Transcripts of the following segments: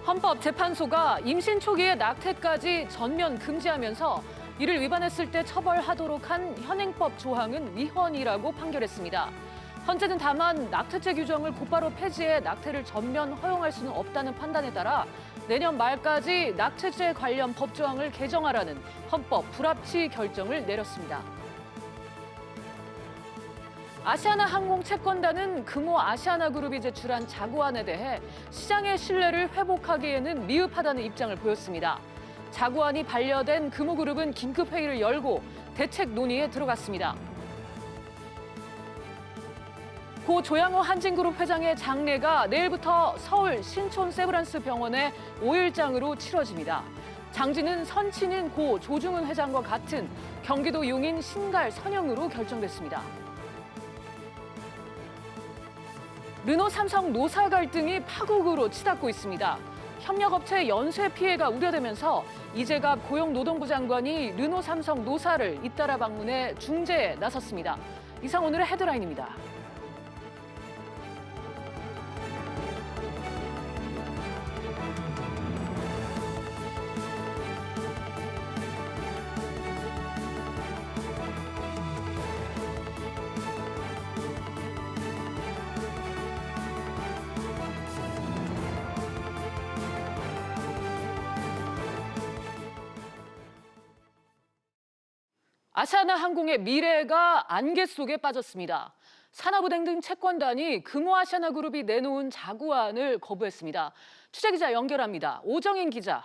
헌법재판소가 임신 초기에 낙태까지 전면 금지하면서 이를 위반했을 때 처벌하도록 한 현행법 조항은 위헌이라고 판결했습니다. 헌재는 다만 낙태죄 규정을 곧바로 폐지해 낙태를 전면 허용할 수는 없다는 판단에 따라 내년 말까지 낙태죄 관련 법 조항을 개정하라는 헌법 불합치 결정을 내렸습니다. 아시아나항공 채권단은 금호 아시아나그룹이 제출한 자구안에 대해 시장의 신뢰를 회복하기에는 미흡하다는 입장을 보였습니다. 자구안이 반려된 금호그룹은 긴급회의를 열고 대책 논의에 들어갔습니다. 고 조양호 한진그룹 회장의 장례가 내일부터 서울 신촌 세브란스 병원의 5일장으로 치러집니다. 장지는 선친인 고 조중훈 회장과 같은 경기도 용인 신갈 선영으로 결정됐습니다. 르노 삼성 노사 갈등이 파국으로 치닫고 있습니다. 협력업체 연쇄 피해가 우려되면서 이재갑 고용노동부 장관이 르노 삼성 노사를 잇따라 방문해 중재에 나섰습니다. 이상 오늘의 헤드라인입니다. 아시아나항공의 미래가 안개 속에 빠졌습니다. 산하부행 등 채권단이 금호아시아나그룹이 내놓은 자구안을 거부했습니다. 취재기자 연결합니다. 오정인 기자.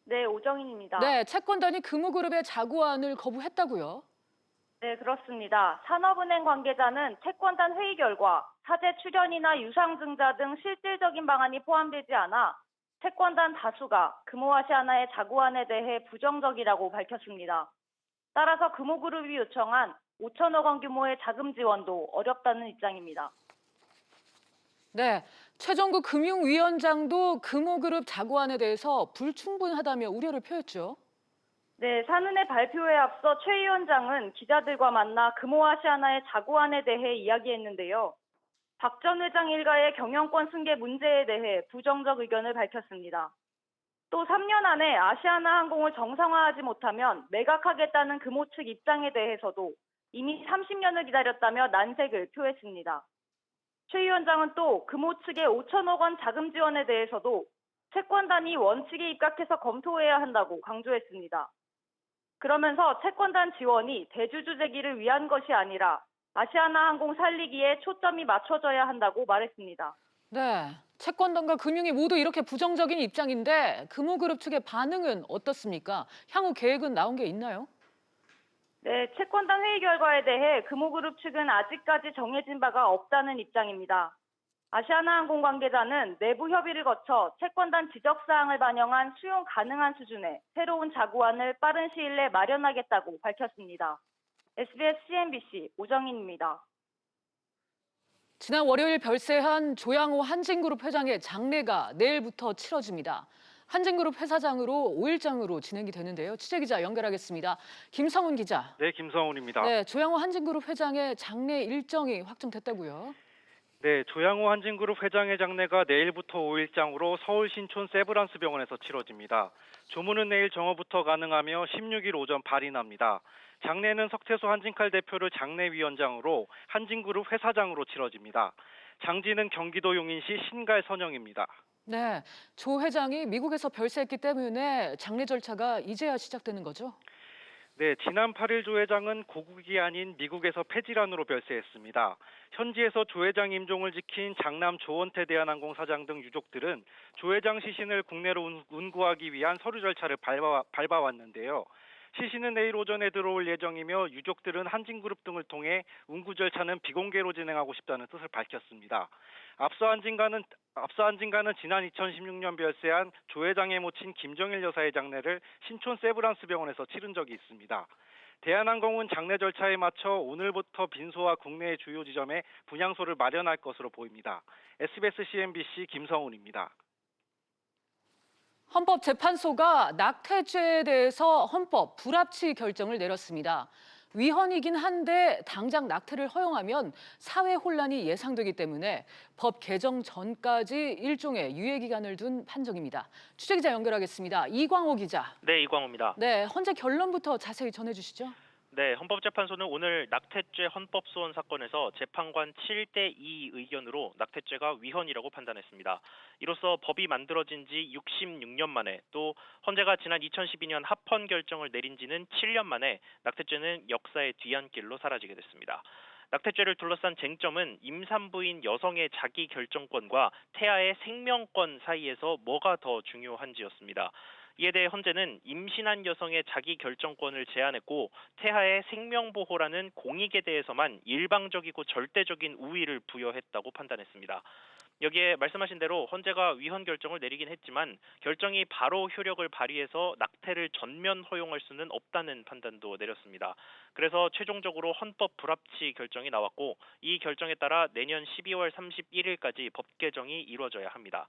네, 오정인입니다. 네, 채권단이 금호그룹의 자구안을 거부했다고요? 네, 그렇습니다. 산업은행 관계자는 채권단 회의 결과 사재 출연이나 유상증자 등 실질적인 방안이 포함되지 않아 채권단 다수가 금호아시아나의 자구안에 대해 부정적이라고 밝혔습니다. 따라서 금호그룹이 요청한 5천억 원 규모의 자금 지원도 어렵다는 입장입니다. 네, 최종구 금융위원장도 금호그룹 자구안에 대해서 불충분하다며 우려를 표했죠. 네, 산은의 발표에 앞서 최 위원장은 기자들과 만나 금호아시아나의 자구안에 대해 이야기했는데요. 박 전 회장 일가의 경영권 승계 문제에 대해 부정적 의견을 밝혔습니다. 또 3년 안에 아시아나항공을 정상화하지 못하면 매각하겠다는 금호 측 입장에 대해서도 이미 30년을 기다렸다며 난색을 표했습니다. 최 위원장은 또 금호 측의 5천억 원 자금 지원에 대해서도 채권단이 원칙에 입각해서 검토해야 한다고 강조했습니다. 그러면서 채권단 지원이 대주주 재기를 위한 것이 아니라 아시아나항공 살리기에 초점이 맞춰져야 한다고 말했습니다. 네, 채권단과 금융이 모두 이렇게 부정적인 입장인데 금호그룹 측의 반응은 어떻습니까? 향후 계획은 나온 게 있나요? 네, 채권단 회의 결과에 대해 금호그룹 측은 아직까지 정해진 바가 없다는 입장입니다. 아시아나항공 관계자는 내부 협의를 거쳐 채권단 지적사항을 반영한 수용 가능한 수준의 새로운 자구안을 빠른 시일 내에 마련하겠다고 밝혔습니다. SBS CNBC 오정인입니다. 지난 월요일 별세한 조양호 한진그룹 회장의 장례가 내일부터 치러집니다. 한진그룹 회사장으로 5일장으로 진행이 되는데요. 취재기자 연결하겠습니다. 김성훈 기자. 네, 김성훈입니다. 네, 조양호 한진그룹 회장의 장례 일정이 확정됐다고요? 네, 조양호 한진그룹 회장의 장례가 내일부터 5일장으로 서울 신촌 세브란스 병원에서 치러집니다. 조문은 내일 정오부터 가능하며 16일 오전 발인합니다. 장례는 석태수 한진칼 대표를 장례위원장으로 한진그룹 회사장으로 치러집니다. 장지는 경기도 용인시 신갈 선영입니다. 네, 조 회장이 미국에서 별세했기 때문에 장례 절차가 이제야 시작되는 거죠? 네, 지난 8일 조 회장은 고국이 아닌 미국에서 폐질환으로 별세했습니다. 현지에서 조 회장 임종을 지킨 장남 조원태 대한항공 사장 등 유족들은 조 회장 시신을 국내로 운구하기 위한 서류 절차를 밟아왔는데요. 시신은 내일 오전에 들어올 예정이며 유족들은 한진그룹 등을 통해 운구 절차는 비공개로 진행하고 싶다는 뜻을 밝혔습니다. 앞서 한진가는 지난 2016년 별세한 조 회장의 모친 김정일 여사의 장례를 신촌 세브란스 병원에서 치른 적이 있습니다. 대한항공은 장례 절차에 맞춰 오늘부터 빈소와 국내의 주요 지점에 분향소를 마련할 것으로 보입니다. SBS CNBC 김성훈입니다. 헌법재판소가 낙태죄에 대해서 헌법 불합치 결정을 내렸습니다. 위헌이긴 한데 당장 낙태를 허용하면 사회 혼란이 예상되기 때문에 법 개정 전까지 일종의 유예 기간을 둔 판정입니다. 취재기자 연결하겠습니다. 이광호 기자. 네, 이광호입니다. 네, 헌재 결론부터 자세히 전해주시죠. 네, 헌법재판소는 오늘 낙태죄 헌법소원 사건에서 재판관 7대2 의견으로 낙태죄가 위헌이라고 판단했습니다. 이로써 법이 만들어진 지 66년 만에 또 헌재가 지난 2012년 합헌 결정을 내린 지는 7년 만에 낙태죄는 역사의 뒤안길로 사라지게 됐습니다. 낙태죄를 둘러싼 쟁점은 임산부인 여성의 자기 결정권과 태아의 생명권 사이에서 뭐가 더 중요한지였습니다. 이에 대해 헌재는 임신한 여성의 자기 결정권을 제한했고 태아의 생명보호라는 공익에 대해서만 일방적이고 절대적인 우위를 부여했다고 판단했습니다. 여기에 말씀하신 대로 헌재가 위헌 결정을 내리긴 했지만 결정이 바로 효력을 발휘해서 낙태를 전면 허용할 수는 없다는 판단도 내렸습니다. 그래서 최종적으로 헌법 불합치 결정이 나왔고 이 결정에 따라 내년 12월 31일까지 법 개정이 이루어져야 합니다.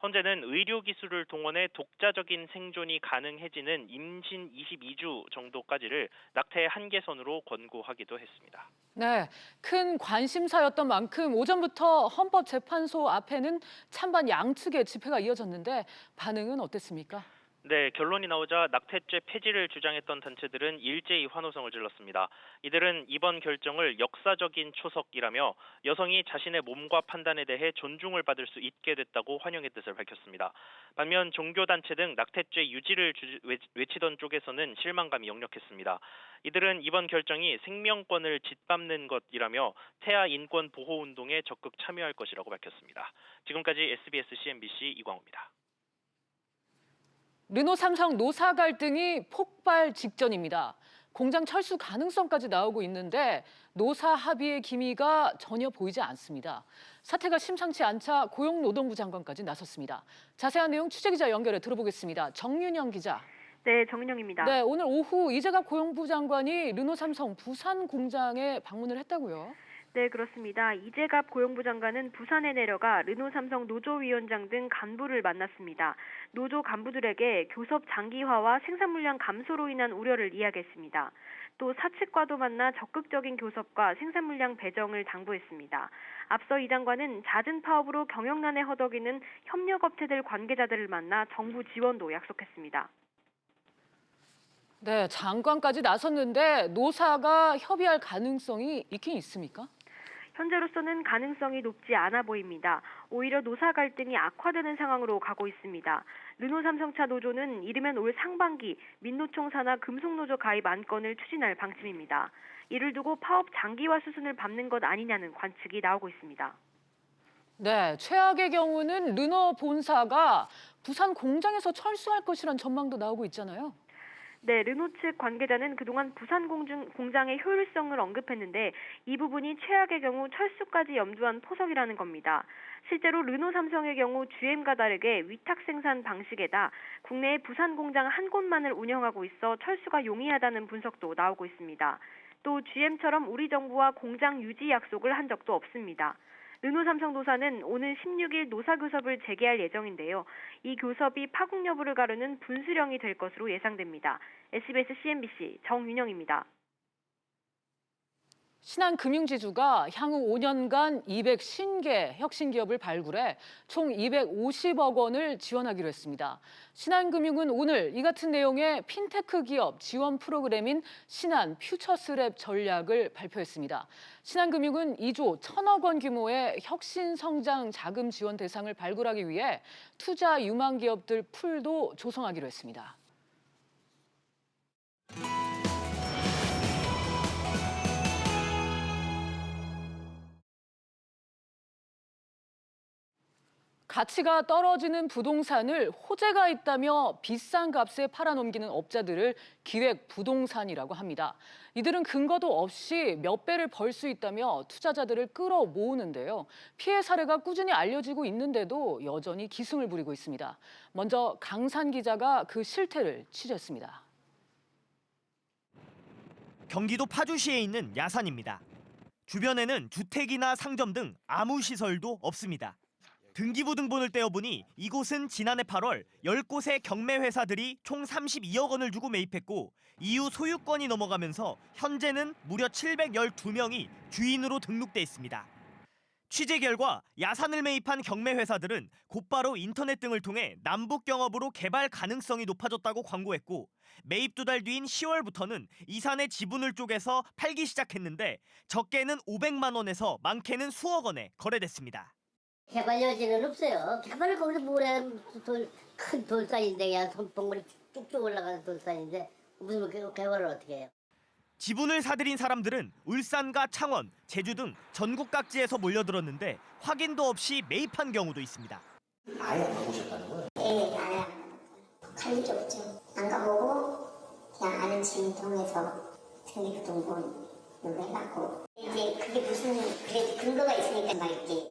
헌재는 의료기술을 동원해 독자적인 생존이 가능해지는 임신 22주 정도까지를 낙태의 한계선으로 권고하기도 했습니다. 네, 큰 관심사였던 만큼 오전부터 헌법재판소 앞에는 찬반 양측의 집회가 이어졌는데 반응은 어땠습니까? 네, 결론이 나오자 낙태죄 폐지를 주장했던 단체들은 일제히 환호성을 질렀습니다. 이들은 이번 결정을 역사적인 초석이라며 여성이 자신의 몸과 판단에 대해 존중을 받을 수 있게 됐다고 환영의 뜻을 밝혔습니다. 반면 종교단체 등 낙태죄 유지를 외치던 쪽에서는 실망감이 역력했습니다. 이들은 이번 결정이 생명권을 짓밟는 것이라며 태아 인권 보호 운동에 적극 참여할 것이라고 밝혔습니다. 지금까지 SBS CNBC 이광호입니다. 르노 삼성 노사 갈등이 폭발 직전입니다. 공장 철수 가능성까지 나오고 있는데 노사 합의의 기미가 전혀 보이지 않습니다. 사태가 심상치 않자 고용노동부 장관까지 나섰습니다. 자세한 내용 취재기자 연결해 들어보겠습니다. 정윤영 기자. 네, 정윤영입니다. 네, 오늘 오후 이재갑 고용부 장관이 르노 삼성 부산 공장에 방문을 했다고요? 네, 그렇습니다. 이재갑 고용부 장관은 부산에 내려가 르노 삼성 노조위원장 등 간부를 만났습니다. 노조 간부들에게 교섭 장기화와 생산 물량 감소로 인한 우려를 이야기했습니다. 또 사측과도 만나 적극적인 교섭과 생산 물량 배정을 당부했습니다. 앞서 이 장관은 잦은 파업으로 경영난에 허덕이는 협력업체들 관계자들을 만나 정부 지원도 약속했습니다. 네, 장관까지 나섰는데 노사가 협의할 가능성이 있긴 있습니까? 현재로서는 가능성이 높지 않아 보입니다. 오히려 노사 갈등이 악화되는 상황으로 가고 있습니다. 르노 삼성차 노조는 이르면 올 상반기 민노총 산하 금속노조 가입 안건을 추진할 방침입니다. 이를 두고 파업 장기화 수순을 밟는 것 아니냐는 관측이 나오고 있습니다. 네, 최악의 경우는 르노 본사가 부산 공장에서 철수할 것이란 전망도 나오고 있잖아요. 네, 르노 측 관계자는 그동안 부산 공장의 효율성을 언급했는데 이 부분이 최악의 경우 철수까지 염두한 포석이라는 겁니다. 실제로 르노 삼성의 경우 GM과 다르게 위탁 생산 방식에다 국내에 부산 공장 한 곳만을 운영하고 있어 철수가 용이하다는 분석도 나오고 있습니다. 또 GM처럼 우리 정부와 공장 유지 약속을 한 적도 없습니다. 르노 삼성 노사는 오는 16일 노사교섭을 재개할 예정인데요. 이 교섭이 파국 여부를 가르는 분수령이 될 것으로 예상됩니다. SBS CNBC 정윤영입니다. 신한금융지주가 향후 5년간 250개 혁신기업을 발굴해 총 250억 원을 지원하기로 했습니다. 신한금융은 오늘 이 같은 내용의 핀테크 기업 지원 프로그램인 신한 퓨처스랩 전략을 발표했습니다. 신한금융은 2조 1,000억 원 규모의 혁신성장 자금 지원 대상을 발굴하기 위해 투자 유망 기업들 풀도 조성하기로 했습니다. 가치가 떨어지는 부동산을 호재가 있다며 비싼 값에 팔아넘기는 업자들을 기획부동산이라고 합니다. 이들은 근거도 없이 몇 배를 벌 수 있다며 투자자들을 끌어모으는데요. 피해 사례가 꾸준히 알려지고 있는데도 여전히 기승을 부리고 있습니다. 먼저 강산 기자가 그 실태를 취재했습니다. 경기도 파주시에 있는 야산입니다. 주변에는 주택이나 상점 등 아무 시설도 없습니다. 등기부 등본을 떼어보니 이곳은 지난해 8월 10곳의 경매 회사들이 총 32억 원을 주고 매입했고 이후 소유권이 넘어가면서 현재는 무려 712명이 주인으로 등록돼 있습니다. 취재 결과 야산을 매입한 경매 회사들은 곧바로 인터넷 등을 통해 남북 경업으로 개발 가능성이 높아졌다고 광고했고 매입 2달 뒤인 10월부터는 이 산의 지분을 쪼개서 팔기 시작했는데 적게는 500만 원에서 많게는 수억 원에 거래됐습니다. 개발 여지는 없어요. 개발을 거기서 뭐래 큰 돌산인데 그냥 손봉우리 쭉쭉 올라가는 돌산인데 무슨 개발을 어떻게 해요? 지분을 사들인 사람들은 울산과 창원, 제주 등 전국 각지에서 몰려들었는데 확인도 없이 매입한 경우도 있습니다. 아예 안 가보셨다는 거예요? 네, 갈 일이 없죠. 안 가보고 그냥 아는 지인 통해서 등기부 등본 해갖고 이제 그게 무슨 그래 근거가 있으니까 말이지.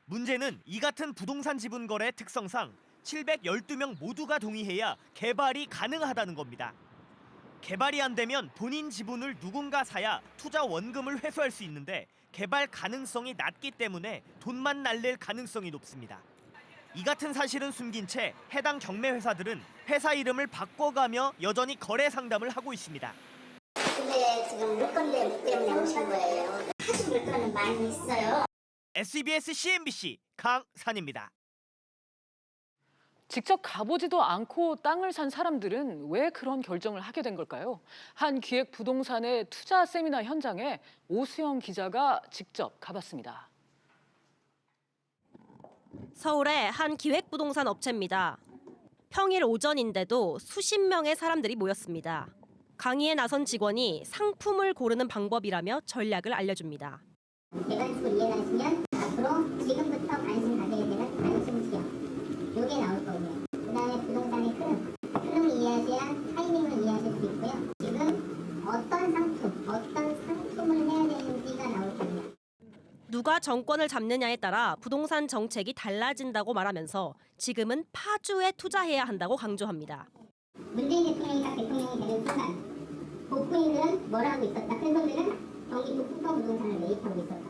문제는 이 같은 부동산 지분 거래 특성상 712명 모두가 동의해야 개발이 가능하다는 겁니다. 개발이 안 되면 본인 지분을 누군가 사야 투자 원금을 회수할 수 있는데 개발 가능성이 낮기 때문에 돈만 날릴 가능성이 높습니다. 이 같은 사실은 숨긴 채 해당 경매 회사들은 회사 이름을 바꿔가며 여전히 거래 상담을 하고 있습니다. 근데 지금 물건 때문에 오신 거예요. 사실 물건은 많이 있어요. SBS CNBC 강산입니다. 직접 가보지도 않고 땅을 산 사람들은 왜 그런 결정을 하게 된 걸까요? 한 기획부동산의 투자 세미나 현장에 오수영 기자가 직접 가봤습니다. 서울의 한 기획부동산 업체입니다. 평일 오전인데도 수십 명의 사람들이 모였습니다. 강의에 나선 직원이 상품을 고르는 방법이라며 전략을 알려줍니다. 개발식을 이해하시면 앞으로 지금부터 관심 가져야 되는 관심 지역 요게 나올 거고요. 그 다음에 부동산의 흐름 이해하셔야 타이밍을 이해하실 수 있고요. 지금 어떤 상품을 해야 되는지가 나올 겁니다. 누가 정권을 잡느냐에 따라 부동산 정책이 달라진다고 말하면서 지금은 파주에 투자해야 한다고 강조합니다. 문재인 대통령이 딱 대통령이 되는 순간 복부인들은 뭘 하고 있었다. 큰 손들은 경기 북부권 부동산을 매입하고 있었다.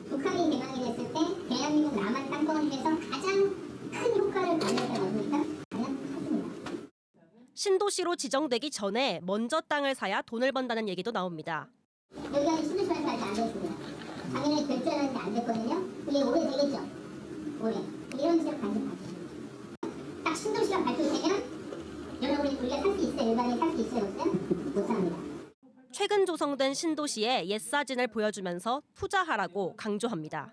북한이 개방이 됐을 때 대한민국 남한 땅덩어리 중에서 가장 큰 효과를 받는 어디입니까? 과연 파주입니다. 신도시로 지정되기 전에 먼저 땅을 사야 돈을 번다는 얘기도 나옵니다. 여기가 신도시라서 아직 안 됐습니다. 작년에 결정하는데 안 됐거든요. 이게 올해 되겠죠? 올해. 이런 식으로 관심 가지십니다. 딱 신도시가 발표되면 여러분이 우리가 살 수 있어요? 일반인이 살 수 있어요? 없어요? 못 삽니다. 최근 조성된 신도시의 옛 사진을 보여주면서 투자하라고 강조합니다.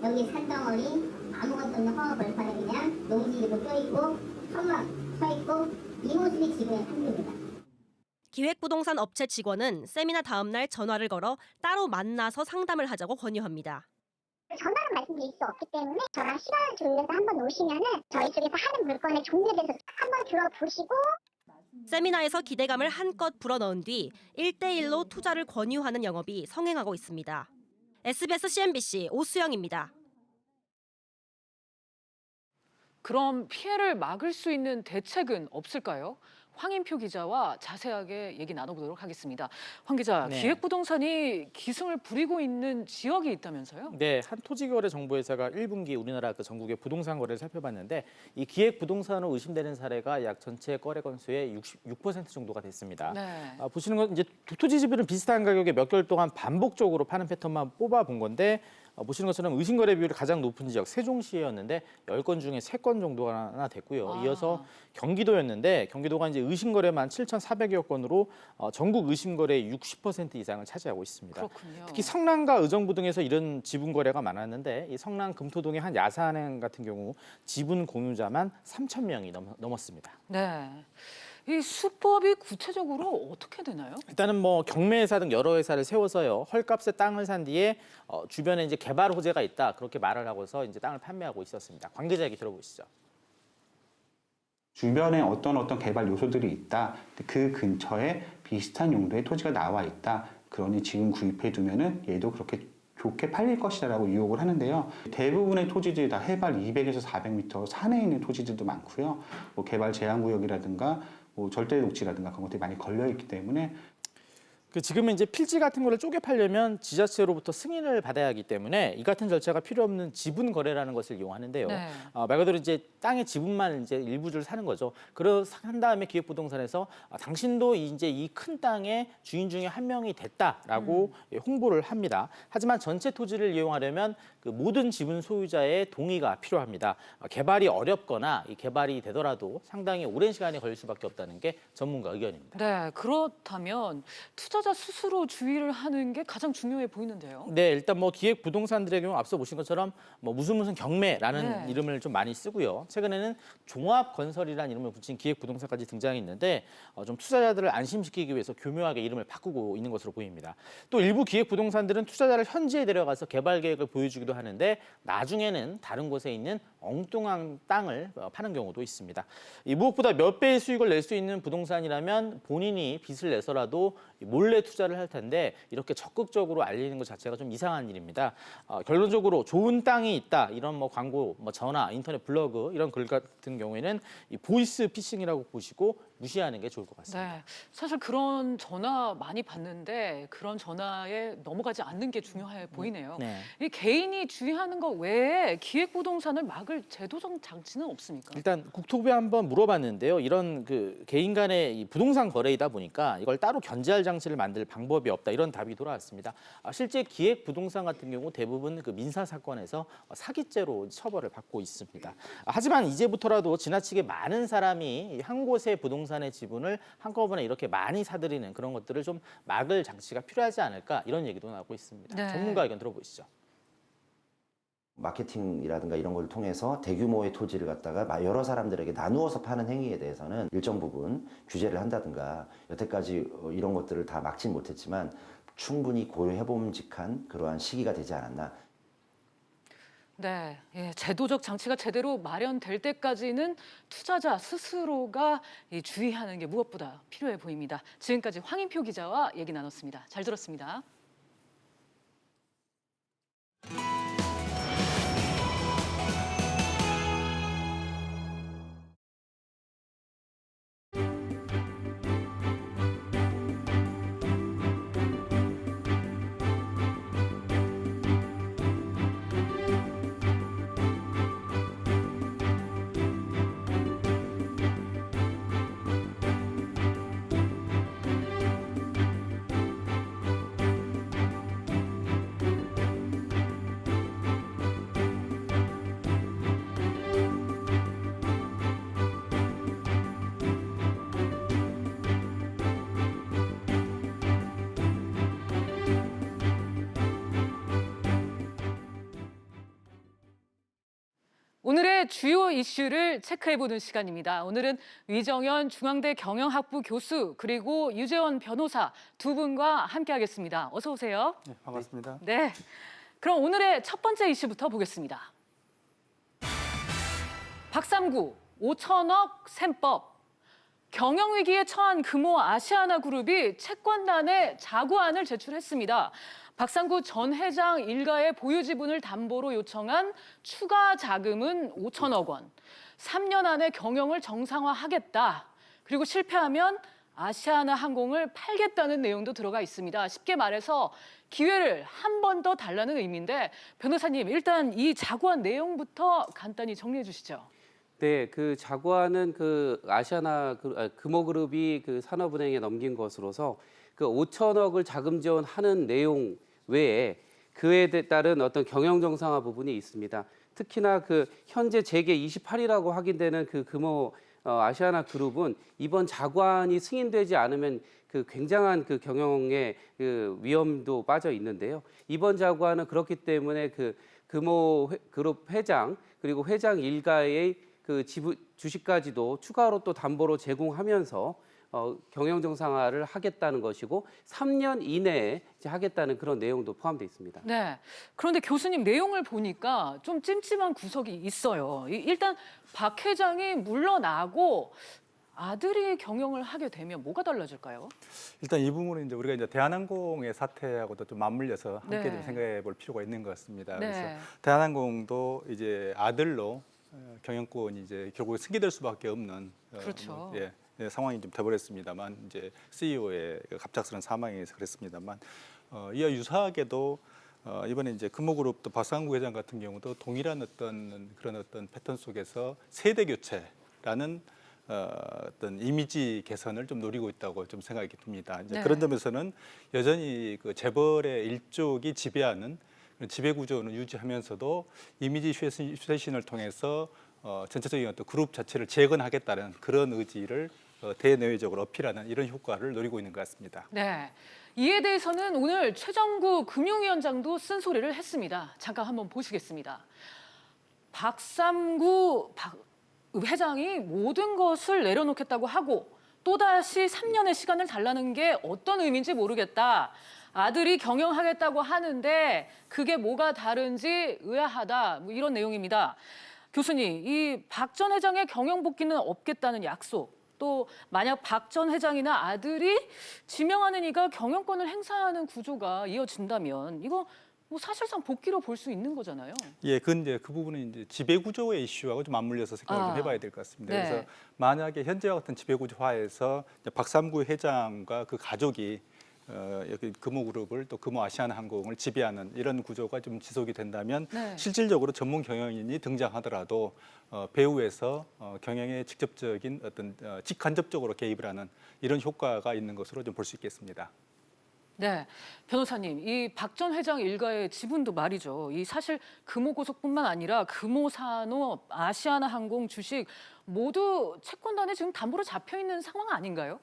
여기 산덩어리 아무것도 없는 허허 벌판에 그냥 농지이고 껴있고 천막 서있고 이 모습이 지금의 한국입니다. 기획부동산 업체 직원은 세미나 다음 날 전화를 걸어 따로 만나서 상담을 하자고 권유합니다. 전화로 말씀드릴 수 없기 때문에 저랑 시간을 주면서 한번 오시면은 저희 쪽에서 하는 물건의 종류에 대해서 한번 들어보시고 세미나에서 기대감을 한껏 불어넣은 뒤 1대1로 투자를 권유하는 영업이 성행하고 있습니다. SBS CNBC 오수영입니다. 그럼 피해를 막을 수 있는 대책은 없을까요? 황인표 기자와 자세하게 얘기 나눠보도록 하겠습니다. 황 기자, 네. 기획부동산이 기승을 부리고 있는 지역이 있다면서요? 네, 한 토지거래정보회사가 1분기 우리나라 그 전국의 부동산 거래를 살펴봤는데 이 기획부동산으로 의심되는 사례가 약 전체 거래 건수의 66% 정도가 됐습니다. 네. 보시는 건 이제 토지 지분을 비슷한 가격에 몇 개월 동안 반복적으로 파는 패턴만 뽑아본 건데 보시는 것처럼 의심거래 비율이 가장 높은 지역 세종시였는데 10건 중에 3건 정도가 됐고요. 이어서 경기도였는데 경기도가 이제 의심거래만 7,400여 건으로 전국 의심거래의 60% 이상을 차지하고 있습니다. 그렇군요. 특히 성남과 의정부 등에서 이런 지분 거래가 많았는데 이 성남 금토동의 한 야산행 같은 경우 지분 공유자만 3,000명이 넘었습니다. 네. 이 수법이 구체적으로 어떻게 되나요? 일단은 뭐 경매회사 등 여러 회사를 세워서요 헐값에 땅을 산 뒤에 주변에 이제 개발 호재가 있다 그렇게 말을 하고서 이제 땅을 판매하고 있었습니다. 관계자 얘기 들어보시죠. 주변에 어떤 개발 요소들이 있다. 그 근처에 비슷한 용도의 토지가 나와 있다. 그러니 지금 구입해 두면은 얘도 그렇게 좋게 팔릴 것이다라고 유혹을 하는데요. 대부분의 토지들이 다 해발 200에서 400m 산에 있는 토지들도 많고요. 뭐 개발 제한 구역이라든가 뭐 절대 녹지라든가 그런 것들이 많이 걸려 있기 때문에 지금은 이제 필지 같은 거를 쪼개 팔려면 지자체로부터 승인을 받아야 하기 때문에 이 같은 절차가 필요 없는 지분 거래라는 것을 이용하는데요. 네. 말 그대로 이제 땅의 지분만 이제 일부를 사는 거죠. 그한 다음에 기획부동산에서 당신도 이제 이 큰 땅의 주인 중에 한 명이 됐다라고 홍보를 합니다. 하지만 전체 토지를 이용하려면 그 모든 지분 소유자의 동의가 필요합니다. 개발이 어렵거나 이 개발이 되더라도 상당히 오랜 시간이 걸릴 수밖에 없다는 게 전문가 의견입니다. 네, 그렇다면 투자자 스스로 주의를 하는 게 가장 중요해 보이는데요. 네, 일단 뭐 기획 부동산들의 경우 앞서 보신 것처럼 뭐 무슨 경매라는 이름을 좀 많이 쓰고요. 최근에는 종합 건설이라는 이름을 붙인 기획 부동산까지 등장했는데 좀 투자자들을 안심시키기 위해서 교묘하게 이름을 바꾸고 있는 것으로 보입니다. 또 일부 기획 부동산들은 투자자를 현지에 데려가서 개발 계획을 보여주기도 하는데 나중에는 다른 곳에 있는 엉뚱한 땅을 파는 경우도 있습니다. 이 무엇보다 몇 배의 수익을 낼 수 있는 부동산이라면 본인이 빚을 내서라도 몰래 투자를 할 텐데 이렇게 적극적으로 알리는 것 자체가 좀 이상한 일입니다. 결론적으로 좋은 땅이 있다 이런 뭐 광고, 뭐 전화, 인터넷 블로그 이런 글 같은 경우에는 이 보이스 피싱이라고 보시고 무시하는 게 좋을 것 같습니다. 네, 사실 그런 전화 많이 받는데 그런 전화에 넘어가지 않는 게 중요해 보이네요. 네. 이 개인이 주의하는 것 외에 기획부동산을 막을 제도적 장치는 없습니까? 일단 국토부에 한번 물어봤는데요. 이런 그 개인 간의 이 부동산 거래이다 보니까 이걸 따로 견제할 장치를 만들 방법이 없다 이런 답이 돌아왔습니다. 실제 기획 부동산 같은 경우 대부분 그 민사 사건에서 사기죄로 처벌을 받고 있습니다. 하지만 이제부터라도 지나치게 많은 사람이 한 곳의 부동산의 지분을 한꺼번에 이렇게 많이 사들이는 그런 것들을 좀 막을 장치가 필요하지 않을까 이런 얘기도 나오고 있습니다. 네. 전문가 의견 들어보시죠. 마케팅이라든가 이런 걸 통해서 대규모의 토지를 갖다가 여러 사람들에게 나누어서 파는 행위에 대해서는 일정 부분 규제를 한다든가 여태까지 이런 것들을 다 막진 못했지만 충분히 고려해봄직한 그러한 시기가 되지 않았나. 네, 제도적 장치가 제대로 마련될 때까지는 투자자 스스로가 주의하는 게 무엇보다 필요해 보입니다. 지금까지 황인표 기자와 얘기 나눴습니다. 잘 들었습니다. 오늘의 주요 이슈를 체크해보는 시간입니다. 오늘은 위정현 중앙대 경영학부 교수 그리고 유재원 변호사 두 분과 함께하겠습니다. 어서 오세요. 네, 반갑습니다. 네, 그럼 오늘의 첫 번째 이슈부터 보겠습니다. 박삼구 5천억 셈법. 경영위기에 처한 금호 아시아나그룹이 채권단에 자구안을 제출했습니다. 박상구 전 회장 일가의 보유 지분을 담보로 요청한 추가 자금은 5천억 원. 3년 안에 경영을 정상화하겠다. 그리고 실패하면 아시아나 항공을 팔겠다는 내용도 들어가 있습니다. 쉽게 말해서 기회를 한 번 더 달라는 의미인데 변호사님 일단 이 자구안 내용부터 간단히 정리해 주시죠. 네, 그 자구안은 그 아시아나 금호그룹이 그 산업은행에 넘긴 것으로서 그 5천억을 자금 지원하는 내용 외에 그에 따른 어떤 경영 정상화 부분이 있습니다. 특히나 그 현재 재계 28이라고 확인되는 그 금호 아시아나 그룹은 이번 자구안이 승인되지 않으면 그 굉장한 그 경영의 그 위험도 빠져 있는데요. 이번 자구안은 그렇기 때문에 그 금호 그룹 회장 그리고 회장 일가의 그 주식까지도 추가로 또 담보로 제공하면서 경영 정상화를 하겠다는 것이고 3년 이내에 이제 하겠다는 그런 내용도 포함되어 있습니다. 네. 그런데 교수님 내용을 보니까 좀 찜찜한 구석이 있어요. 일단 박 회장이 물러나고 아들이 경영을 하게 되면 뭐가 달라질까요? 일단 이 부분은 이제 우리가 이제 대한항공의 사태하고도 좀 맞물려서 함께 네. 좀 생각해 볼 필요가 있는 것 같습니다. 네. 그래서 대한항공도 이제 아들로 경영권이 이제 결국 승계될 수밖에 없는 그렇죠. 상황이 좀 돼버렸습니다만 이제 CEO의 갑작스러운 사망에 의해서 그랬습니다만 이와 유사하게도 이번에 이제 금호그룹도 박상구 회장 같은 경우도 동일한 그런 패턴 속에서 세대 교체라는 어떤 이미지 개선을 좀 노리고 있다고 좀 생각이 듭니다. 이제 네. 그런 점에서는 여전히 그 재벌의 일족이 지배하는 그런 지배 구조는 유지하면서도 이미지 쇄신을 통해서 전체적인 어떤 그룹 자체를 재건하겠다는 그런 의지를 대내외적으로 어필하는 이런 효과를 노리고 있는 것 같습니다. 네. 이에 대해서는 오늘 최정구 금융위원장도 쓴소리를 했습니다. 잠깐 한번 보시겠습니다. 박삼구 회장이 모든 것을 내려놓겠다고 하고 또다시 3년의 시간을 달라는 게 어떤 의미인지 모르겠다. 아들이 경영하겠다고 하는데 그게 뭐가 다른지 의아하다. 뭐 이런 내용입니다. 교수님, 이 박 전 회장의 경영 복귀는 없겠다는 약속. 또 만약 박 전 회장이나 아들이 지명하는 이가 경영권을 행사하는 구조가 이어진다면 이거 뭐 사실상 복귀로 볼 수 있는 거잖아요. 예, 근데 그 부분은 이제 지배 구조의 이슈하고 좀 맞물려서 생각을 좀 해봐야 될 것 같습니다. 네. 그래서 만약에 현재와 같은 지배 구조화에서 박삼구 회장과 그 가족이 여기 금호그룹을 또 금호아시아나항공을 지배하는 이런 구조가 좀 지속이 된다면 네. 실질적으로 전문 경영인이 등장하더라도 배후에서 경영에 직접적인 어떤 직간접적으로 개입을 하는 이런 효과가 있는 것으로 좀 볼 수 있겠습니다. 네, 변호사님, 이 박 전 회장 일가의 지분도 말이죠. 이 사실 금호고속뿐만 아니라 금호산업, 아시아나항공 주식 모두 채권단에 지금 담보로 잡혀 있는 상황 아닌가요?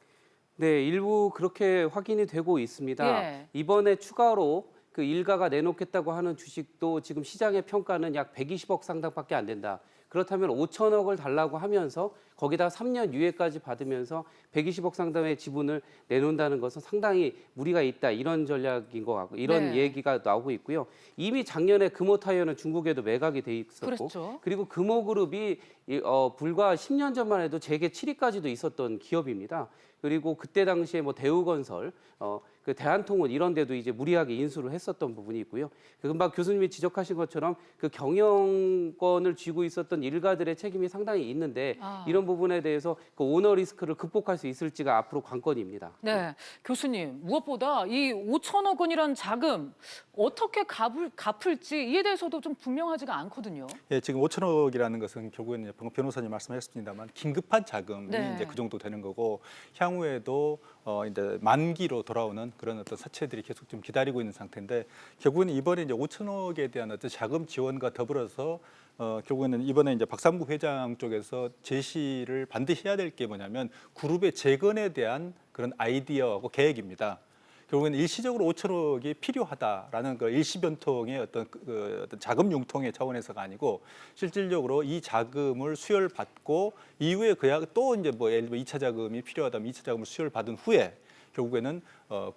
네, 일부 그렇게 확인이 되고 있습니다. 예. 이번에 추가로 그 일가가 내놓겠다고 하는 주식도 지금 시장의 평가는 약 120억 상당밖에 안 된다. 그렇다면 5천억을 달라고 하면서 거기다 3년 유예까지 받으면서 120억 상당의 지분을 내놓는다는 것은 상당히 무리가 있다. 이런 전략인 것 같고 이런 네. 얘기가 나오고 있고요. 이미 작년에 금호타이어는 중국에도 매각이 돼 있었고 그렇죠. 그리고 금호그룹이 불과 10년 전만 해도 재계 7위까지도 있었던 기업입니다. 그리고 그때 당시에 뭐 대우건설, 그 대한통운 이런 데도 이제 무리하게 인수를 했었던 부분이 있고요. 금방 교수님이 지적하신 것처럼 그 경영권을 쥐고 있었던 일가들의 책임이 상당히 있는데 이런 부분에 대해서 그 오너 리스크를 극복할 수 있을지가 앞으로 관건입니다. 네, 교수님, 무엇보다 이 5천억 원이란 자금 어떻게 갚을지 이에 대해서도 좀 분명하지가 않거든요. 예, 지금 5천억이라는 것은 결국에는 방금 변호사님 말씀하셨습니다만 긴급한 자금이 네. 이제 그 정도 되는 거고 향후에도 이제 만기로 돌아오는 그런 어떤 사채들이 계속 좀 기다리고 있는 상태인데 결국에는 이번에 이제 5천억에 대한 어떤 자금 지원과 더불어서 결국에는 이번에 이제 박삼구 회장 쪽에서 제시를 반드시 해야 될 게 뭐냐면 그룹의 재건에 대한 그런 아이디어하고 계획입니다. 결국에는 일시적으로 5천억이 필요하다라는 그 일시변통의 어떤 어떤 자금 융통의 차원에서가 아니고 실질적으로 이 자금을 수혈받고 이후에 그야 또 이제 뭐 예를 들어 2차 자금이 필요하다면 2차 자금을 수혈받은 후에 결국에는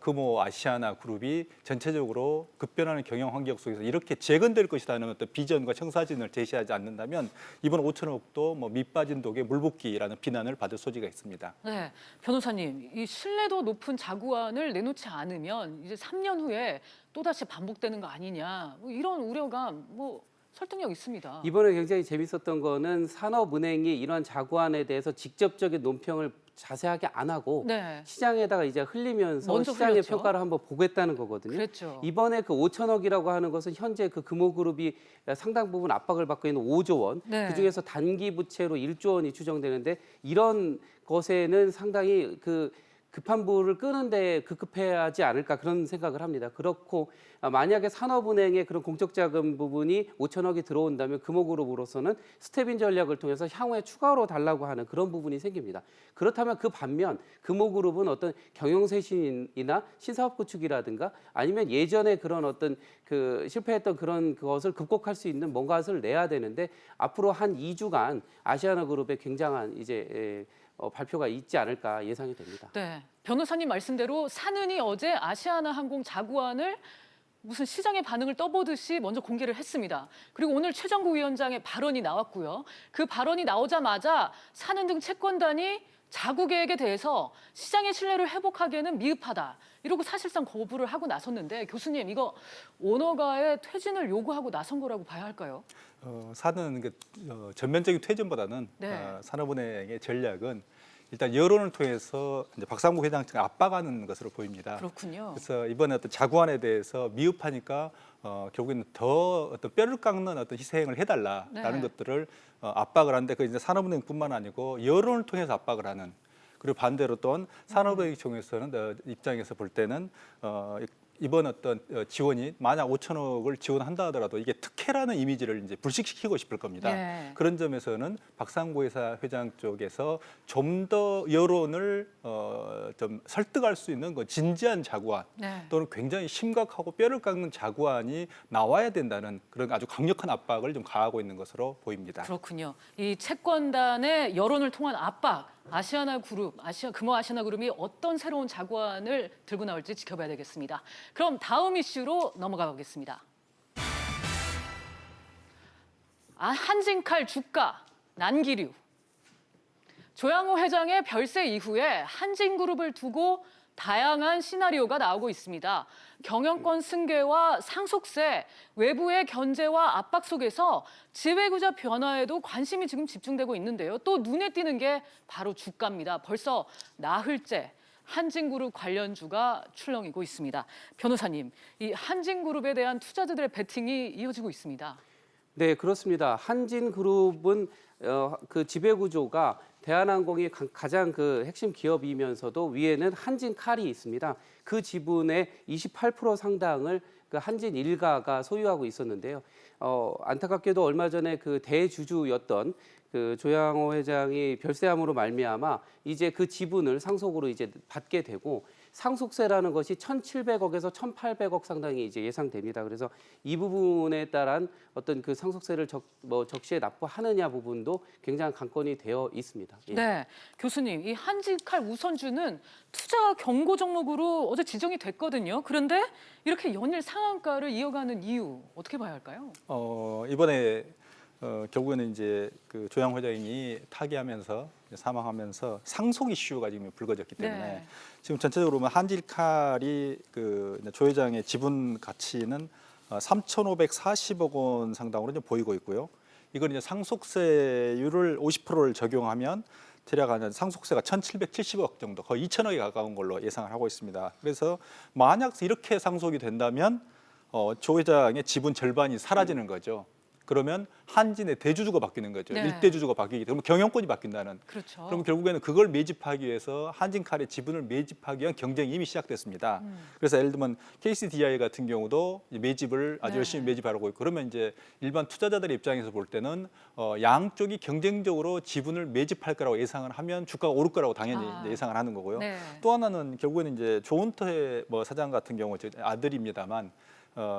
금호 아시아나 그룹이 전체적으로 급변하는 경영 환경 속에서 이렇게 재건될 것이라는 어떤 비전과 청사진을 제시하지 않는다면 이번 5천억도 뭐 밑빠진 독에 물붓기라는 비난을 받을 소지가 있습니다. 네, 변호사님, 이 신뢰도 높은 자구안을 내놓지 않으면 이제 3년 후에 또다시 반복되는 거 아니냐, 뭐 이런 우려감 뭐 설득력 있습니다. 이번에 굉장히 재밌었던 거는 산업은행이 이런 자구안에 대해서 직접적인 논평을 자세하게 안 하고 네. 시장에다가 이제 흘리면서 먼저 시장의 흘렸죠. 평가를 한번 보겠다는 거거든요. 그랬죠. 이번에 그 5천억이라고 하는 것은 현재 그 금호그룹이 상당 부분 압박을 받고 있는 5조 원, 네. 그중에서 단기 부채로 1조 원이 추정되는데 이런 것에는 상당히 그 급한 불을 끄는데 급급해하지 않을까 그런 생각을 합니다. 그렇고 만약에 산업은행의 그런 공적자금 부분이 5천억이 들어온다면 금호그룹으로서는 스텝인 전략을 통해서 향후에 추가로 달라고 하는 그런 부분이 생깁니다. 그렇다면 그 반면 금호그룹은 어떤 경영쇄신이나 신사업 구축이라든가 아니면 예전에 그런 어떤 그 실패했던 그런 그것을 극복할 수 있는 뭔가를 내야 되는데 앞으로 한 2주간 아시아나그룹의 굉장한 이제 발표가 있지 않을까 예상이 됩니다. 네, 변호사님 말씀대로 사는이 어제 아시아나항공 자구안을 무슨 시장의 반응을 떠보듯이 먼저 공개를 했습니다. 그리고 오늘 최정구 위원장의 발언이 나왔고요. 그 발언이 나오자마자 사는 등 채권단이 자구 계획에 대해서 시장의 신뢰를 회복하기에는 미흡하다. 이러고 사실상 거부를 하고 나섰는데 교수님, 이거 오너가의 퇴진을 요구하고 나선 거라고 봐야 할까요? 사는 전면적인 퇴진보다는 네. 산업은행의 전략은 일단 여론을 통해서 이제 박상무 회장 측을 압박하는 것으로 보입니다. 그렇군요. 그래서 이번에 어떤 자구안에 대해서 미흡하니까 결국에는 더 어떤 뼈를 깎는 어떤 희생을 해달라라는 네. 것들을 압박을 하는데 그 이제 산업은행뿐만 아니고 여론을 통해서 압박을 하는. 그리고 반대로 또한 산업의 입장에서는 입장에서 볼 때는 이번 어떤 지원이 만약 5천억을 지원한다 하더라도 이게 특혜라는 이미지를 이제 불식시키고 싶을 겁니다. 네. 그런 점에서는 박상구 회장 쪽에서 좀 더 여론을 좀 설득할 수 있는 그 진지한 자구안 네. 또는 굉장히 심각하고 뼈를 깎는 자구안이 나와야 된다는 그런 아주 강력한 압박을 좀 가하고 있는 것으로 보입니다. 그렇군요. 이 채권단의 여론을 통한 압박, 금호아시아나그룹이 어떤 새로운 자구안을 들고 나올지 지켜봐야 되겠습니다. 그럼 다음 이슈로 넘어가 보겠습니다. 한진칼 주가 난기류. 조양호 회장의 별세 이후에 한진그룹을 두고 다양한 시나리오가 나오고 있습니다. 경영권 승계와 상속세, 외부의 견제와 압박 속에서 지배구조 변화에도 관심이 지금 집중되고 있는데요. 또 눈에 띄는 게 바로 주가입니다. 벌써 나흘째 한진그룹 관련주가 출렁이고 있습니다. 변호사님, 이 한진그룹에 대한 투자자들의 베팅이 이어지고 있습니다. 네, 그렇습니다. 한진그룹은 그 지배구조가 대한항공이 가장 그 핵심 기업이면서도 위에는 한진칼이 있습니다. 그 지분의 28% 상당을 그 한진 일가가 소유하고 있었는데요. 안타깝게도 얼마 전에 그 대주주였던 그 조양호 회장이 별세함으로 말미암아 이제 그 지분을 상속으로 이제 받게 되고 상속세라는 것이 1,700억에서 1,800억 상당이 이제 예상됩니다. 그래서 이 부분에 따른 어떤 그 상속세를 적시에 납부하느냐 부분도 굉장히 관건이 되어 있습니다. 예. 네, 교수님, 이 한진칼 우선주는 투자 경고 종목으로 어제 지정이 됐거든요. 그런데 이렇게 연일 상한가를 이어가는 이유 어떻게 봐야 할까요? 이번에 결국에는 이제 그 조양 회장이 타계하면서 사망하면서 상속 이슈가 지금 불거졌기 때문에 네. 지금 전체적으로 보면 한진칼이 그 조 회장의 지분 가치는 3,540억 원 상당으로 좀 보이고 있고요. 이건 이제 상속세율을 50%를 적용하면 대략 한 상속세가 1,770억 정도, 거의 2,000억에 가까운 걸로 예상을 하고 있습니다. 그래서 만약 이렇게 상속이 된다면 조 회장의 지분 절반이 사라지는 거죠. 그러면 한진의 대주주가 바뀌는 거죠. 네. 일대주주가 바뀌기 때문에 경영권이 바뀐다는. 그렇죠. 그럼 결국에는 그걸 매집하기 위해서 한진칼의 지분을 매집하기 위한 경쟁이 이미 시작됐습니다. 그래서 예를 들면 KCDI 같은 경우도 매집을 아주 네. 열심히 매집하고 있고 그러면 이제 일반 투자자들의 입장에서 볼 때는 양쪽이 경쟁적으로 지분을 매집할 거라고 예상을 하면 주가가 오를 거라고 당연히 이제 예상을 하는 거고요. 네. 또 하나는 결국에는 이제 조은태 사장 같은 경우 아들입니다만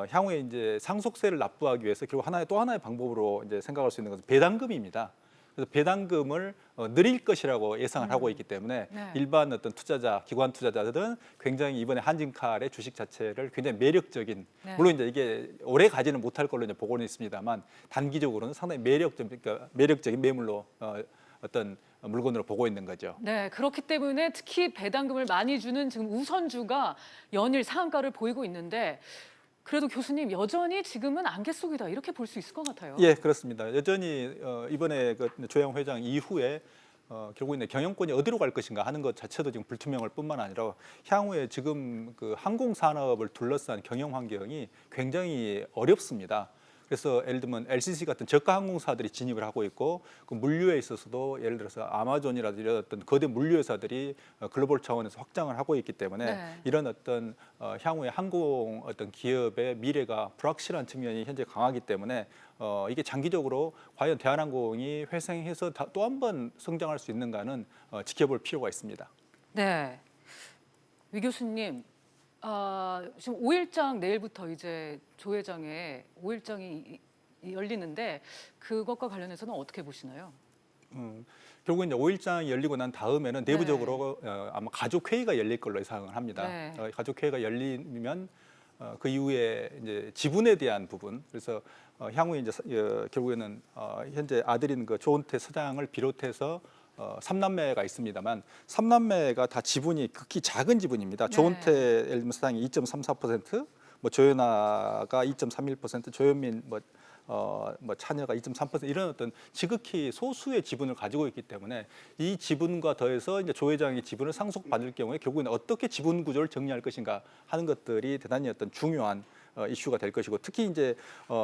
향후에 이제 상속세를 납부하기 위해서 결국 또 하나의 방법으로 이제 생각할 수 있는 것은 배당금입니다. 그래서 배당금을 늘릴 것이라고 예상을 하고 있기 때문에 네. 일반 어떤 투자자, 기관 투자자들은 굉장히 이번에 한진칼의 주식 자체를 굉장히 매력적인, 네. 물론 이제 이게 오래 가지는 못할 걸로 이제 보고는 있습니다만 단기적으로는 상당히 매력적인 매물로 어떤 물건으로 보고 있는 거죠. 네, 그렇기 때문에 특히 배당금을 많이 주는 지금 우선주가 연일 상한가를 보이고 있는데 그래도 교수님 여전히 지금은 안개 속이다 이렇게 볼 수 있을 것 같아요. 예, 그렇습니다. 여전히 이번에 그 조양 회장 이후에 결국 이제 경영권이 어디로 갈 것인가 하는 것 자체도 지금 불투명할 뿐만 아니라 향후에 지금 그 항공 산업을 둘러싼 경영 환경이 굉장히 어렵습니다. 그래서 예를 들면 LCC 같은 저가 항공사들이 진입을 하고 있고 그 물류에 있어서도 예를 들어서 아마존이라든지 이런 어떤 거대 물류 회사들이 글로벌 차원에서 확장을 하고 있기 때문에 네. 이런 어떤 향후에 항공 어떤 기업의 미래가 불확실한 측면이 현재 강하기 때문에 이게 장기적으로 과연 대한항공이 회생해서 또 한 번 성장할 수 있는가는 지켜볼 필요가 있습니다. 네, 위 교수님. 지금 5일장 내일부터 이제 조 회장의 5일장이 열리는데 그것과 관련해서는 어떻게 보시나요? 결국 이제 5일장이 열리고 난 다음에는 내부적으로 아마 가족 회의가 열릴 걸로 예상을 합니다. 네. 가족 회의가 열리면 그 이후에 이제 지분에 대한 부분, 그래서 향후에 이제 결국에는 현재 아들인 그 조은태 사장을 비롯해서 3남매가 있습니다만 3남매가 다 지분이 극히 작은 지분입니다. 네. 조은태 예를 들면 사장이 2.34%, 조연아가 2.31%, 조현민 뭐 차녀가 2.3% 이런 어떤 지극히 소수의 지분을 가지고 있기 때문에 이 지분과 더해서 이제 조 회장의 지분을 상속받을 경우에 결국에는 어떻게 지분 구조를 정리할 것인가 하는 것들이 대단히 어떤 중요한 이슈가 될 것이고, 특히 이제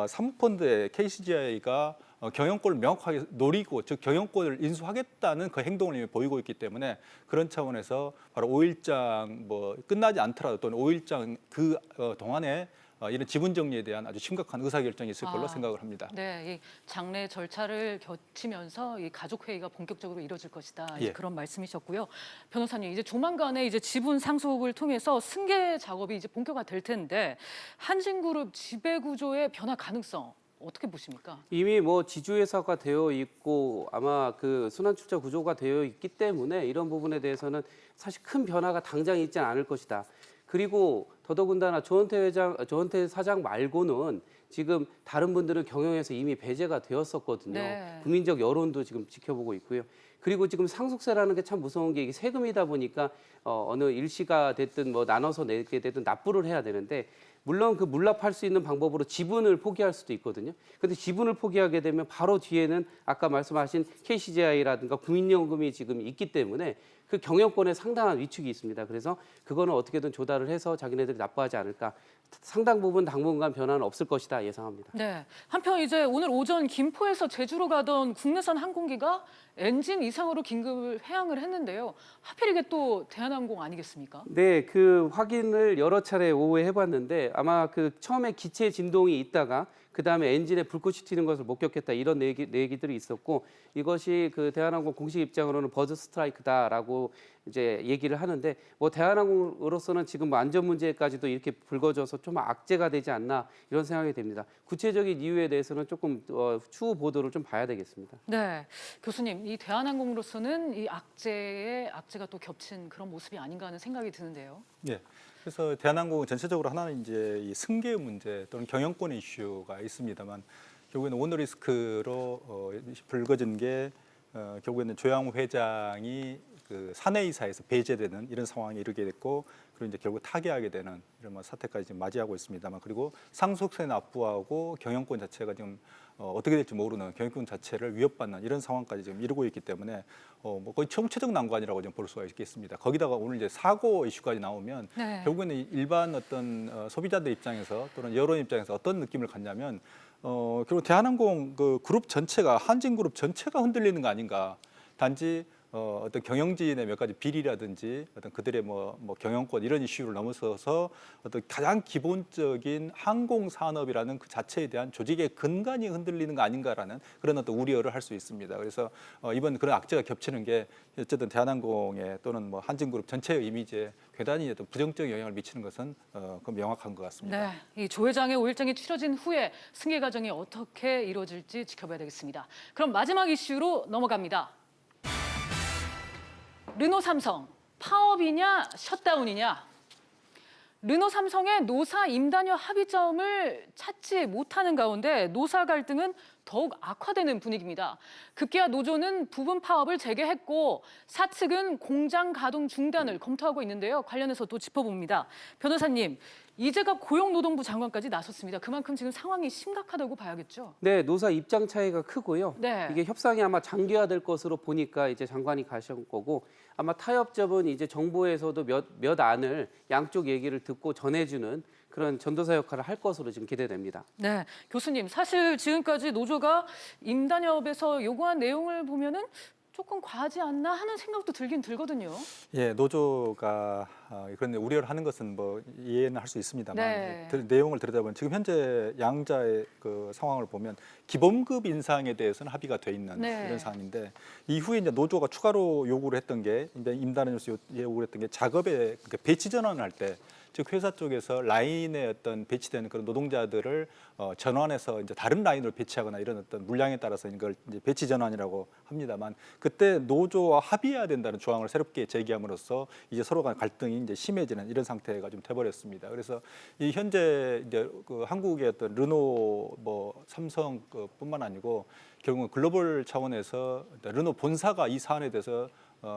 사모펀드의 KCGI가 경영권을 명확하게 노리고, 즉 경영권을 인수하겠다는 그 행동을 이미 보이고 있기 때문에 그런 차원에서 바로 5일장 뭐 끝나지 않더라도 또는 5일장 그 동안에 이런 지분 정리에 대한 아주 심각한 의사결정이 있을 걸로 생각을 합니다. 네, 이 장례 절차를 거치면서 이 가족 회의가 본격적으로 이뤄질 것이다. 예. 그런 말씀이셨고요. 변호사님, 이제 조만간에 이제 지분 상속을 통해서 승계 작업이 이제 본격화될 텐데 한진그룹 지배 구조의 변화 가능성 어떻게 보십니까? 이미 뭐 지주회사가 되어 있고 아마 그 순환출자 구조가 되어 있기 때문에 이런 부분에 대해서는 사실 큰 변화가 당장 있지는 않을 것이다. 그리고 더더군다나 조원태 사장 말고는 지금 다른 분들은 경영에서 이미 배제가 되었었거든요. 네. 국민적 여론도 지금 지켜보고 있고요. 그리고 지금 상속세라는 게 참 무서운 게 이게 세금이다 보니까 어느 일시가 됐든 뭐 나눠서 내게 되든 납부를 해야 되는데, 물론 그 물납할 수 있는 방법으로 지분을 포기할 수도 있거든요. 근데 지분을 포기하게 되면 바로 뒤에는 아까 말씀하신 KCGI라든가 국민연금이 지금 있기 때문에 그 경영권에 상당한 위축이 있습니다. 그래서 그거는 어떻게든 조달을 해서 자기네들이 납부하지 않을까. 상당 부분 당분간 변화는 없을 것이다 예상합니다. 네. 한편 이제 오늘 오전 김포에서 제주로 가던 국내선 항공기가 엔진 이상으로 긴급 회항을 했는데요. 하필 이게 또 대한항공 아니겠습니까? 네, 그 확인을 여러 차례 오후에 해봤는데 아마 그 처음에 기체 진동이 있다가 그 다음에 엔진에 불꽃이 튀는 것을 목격했다 이런 얘기들이 있었고, 이것이 그 대한항공 공식 입장으로는 버즈 스트라이크다라고 이제 얘기를 하는데, 뭐 대한항공으로서는 지금 안전 문제까지도 이렇게 불거져서 좀 악재가 되지 않나 이런 생각이 됩니다. 구체적인 이유에 대해서는 조금 추후 보도를 좀 봐야 되겠습니다. 네, 교수님, 이 대한항공으로서는 이 악재가 또 겹친 그런 모습이 아닌가 하는 생각이 드는데요. 예. 그래서 대한항공 전체적으로 하나는 이제 이 승계 문제 또는 경영권 이슈가 있습니다만, 결국에는 오너리스크로 불거진 게 결국에는 조양호 회장이 그 사내이사에서 배제되는 이런 상황에 이르게 됐고, 그리고 이제 결국 타계하게 되는 이런 뭐 사태까지 지금 맞이하고 있습니다만, 그리고 상속세 납부하고 경영권 자체가 지금 어떻게 될지 모르는 경영권 자체를 위협받는 이런 상황까지 지금 이르고 있기 때문에 뭐 거의 총체적 난관이라고 좀 볼 수가 있겠습니다. 거기다가 오늘 이제 사고 이슈까지 나오면 네. 결국에는 일반 어떤 소비자들 입장에서 또는 여론 입장에서 어떤 느낌을 갖냐면 결국 대한항공 그 그룹 전체가, 한진그룹 전체가 흔들리는 거 아닌가. 단지 어떤 경영진의 몇 가지 비리라든지 어떤 그들의 뭐 경영권 이런 이슈를 넘어서서 어떤 가장 기본적인 항공 산업이라는 그 자체에 대한 조직의 근간이 흔들리는 거 아닌가라는 그런 어떤 우려를 할 수 있습니다. 그래서 이번 그런 악재가 겹치는 게 어쨌든 대한항공의 또는 뭐 한진그룹 전체의 이미지에 대단히 어떤 부정적 영향을 미치는 것은 그 명확한 것 같습니다. 네, 이 조 회장의 5일장이 치러진 후에 승계 과정이 어떻게 이루어질지 지켜봐야 되겠습니다. 그럼 마지막 이슈로 넘어갑니다. 르노 삼성, 파업이냐 셧다운이냐. 르노 삼성의 노사 임단협 합의점을 찾지 못하는 가운데 노사 갈등은 더욱 악화되는 분위기입니다. 급기야 노조는 부분 파업을 재개했고 사측은 공장 가동 중단을 검토하고 있는데요. 관련해서 또 짚어봅니다. 변호사님, 이제가 고용노동부 장관까지 나섰습니다. 그만큼 지금 상황이 심각하다고 봐야겠죠? 네, 노사 입장 차이가 크고요. 네. 이게 협상이 아마 장기화될 것으로 보니까 이제 장관이 가신 거고, 아마 타협점은 이제 정부에서도 몇 안을 양쪽 얘기를 듣고 전해주는 그런 전도사 역할을 할 것으로 지금 기대됩니다. 네, 교수님, 사실 지금까지 노조가 임단협에서 요구한 내용을 보면은 조금 과하지 않나 하는 생각도 들긴 들거든요. 예, 노조가 그런 우려를 하는 것은 뭐 이해는 할 수 있습니다만, 네. 내용을 들여다보면 지금 현재 양자의 그 상황을 보면 기본급 인상에 대해서는 합의가 돼 있는 네. 이런 상황인데, 이후에 이제 노조가 추가로 요구를 했던 게, 이제 임단에서 요구를 했던 게 작업의 배치 전환을 할 때, 즉 회사 쪽에서 라인에 어떤 배치되는 그런 노동자들을 전환해서 이제 다른 라인으로 배치하거나 이런 어떤 물량에 따라서 이걸 이제 배치 전환이라고 합니다만, 그때 노조와 합의해야 된다는 조항을 새롭게 제기함으로써 이제 서로 간 갈등이 이제 심해지는 이런 상태가 좀 돼버렸습니다. 그래서 이 현재 이제 그 한국의 어떤 르노, 뭐 삼성 뿐만 아니고 결국은 글로벌 차원에서 르노 본사가 이 사안에 대해서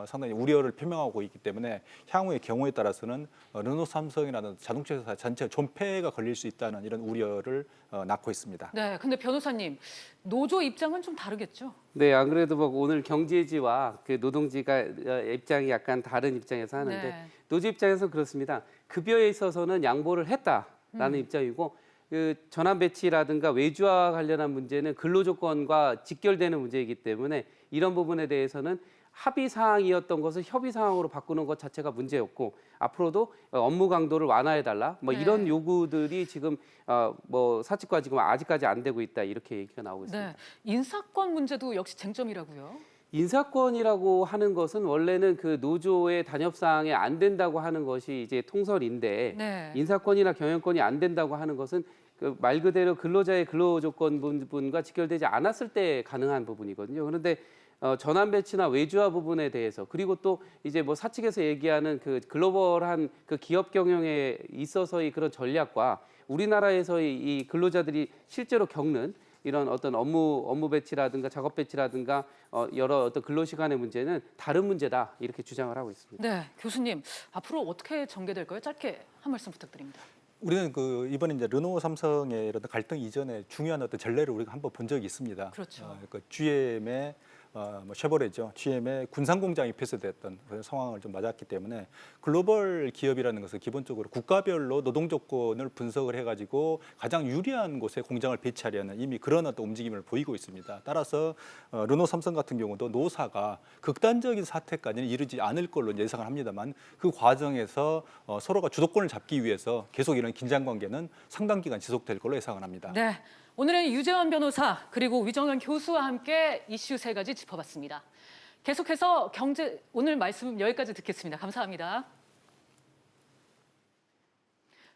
상당히 우려를 표명하고 있기 때문에 향후의 경우에 따라서는 르노 삼성이라는 자동차 회사 전체 존폐가 걸릴 수 있다는 이런 우려를 낳고 있습니다. 네, 근데 변호사님 노조 입장은 좀 다르겠죠? 네, 안 그래도 뭐 오늘 경제지와 그 노동지가 입장이 약간 다른 입장에서 하는데 네. 노조 입장에서 그렇습니다. 급여에 있어서는 양보를 했다라는 입장이고 그 전환 배치라든가 외주와 관련한 문제는 근로조건과 직결되는 문제이기 때문에 이런 부분에 대해서는 합의 사항이었던 것을 협의 사항으로 바꾸는 것 자체가 문제였고 앞으로도 업무 강도를 완화해달라 뭐 이런 요구들이 지금 뭐 사측과 지금 아직까지 안 되고 있다 이렇게 얘기가 나오고 있습니다. 네, 인사권 문제도 역시 쟁점이라고요. 인사권이라고 하는 것은 원래는 그 노조의 단협 사항에 안 된다고 하는 것이 이제 통설인데 네. 인사권이나 경영권이 안 된다고 하는 것은 그 말 그대로 근로자의 근로조건 부분과 직결되지 않았을 때 가능한 부분이거든요. 그런데 전환 배치나 외주화 부분에 대해서 그리고 또 이제 뭐 사측에서 얘기하는 그 글로벌한 그 기업 경영에 있어서의 그런 전략과 우리나라에서의 이 근로자들이 실제로 겪는 이런 어떤 업무 배치라든가 작업 배치라든가 여러 어떤 근로 시간의 문제는 다른 문제다 이렇게 주장을 하고 있습니다. 네, 교수님 앞으로 어떻게 전개될까요? 짧게 한 말씀 부탁드립니다. 우리는 그 이번에 이제 르노 삼성의 이런 갈등 이전에 중요한 어떤 전례를 우리가 한번 본 적이 있습니다. 그렇죠. 그 GM의 뭐 쉐보레죠. GM의 군산 공장이 폐쇄됐던 그런 상황을 좀 맞았기 때문에 글로벌 기업이라는 것은 기본적으로 국가별로 노동 조건을 분석을 해가지고 가장 유리한 곳에 공장을 배치하려는 이미 그런 어떤 움직임을 보이고 있습니다. 따라서 르노 삼성 같은 경우도 노사가 극단적인 사태까지는 이르지 않을 걸로 예상을 합니다만 그 과정에서 서로가 주도권을 잡기 위해서 계속 이런 긴장 관계는 상당 기간 지속될 걸로 예상을 합니다. 네, 오늘은 유재환 변호사 그리고 위정현 교수와 함께 이슈 세 가지 짚어봤습니다. 계속해서 오늘 말씀 여기까지 듣겠습니다. 감사합니다.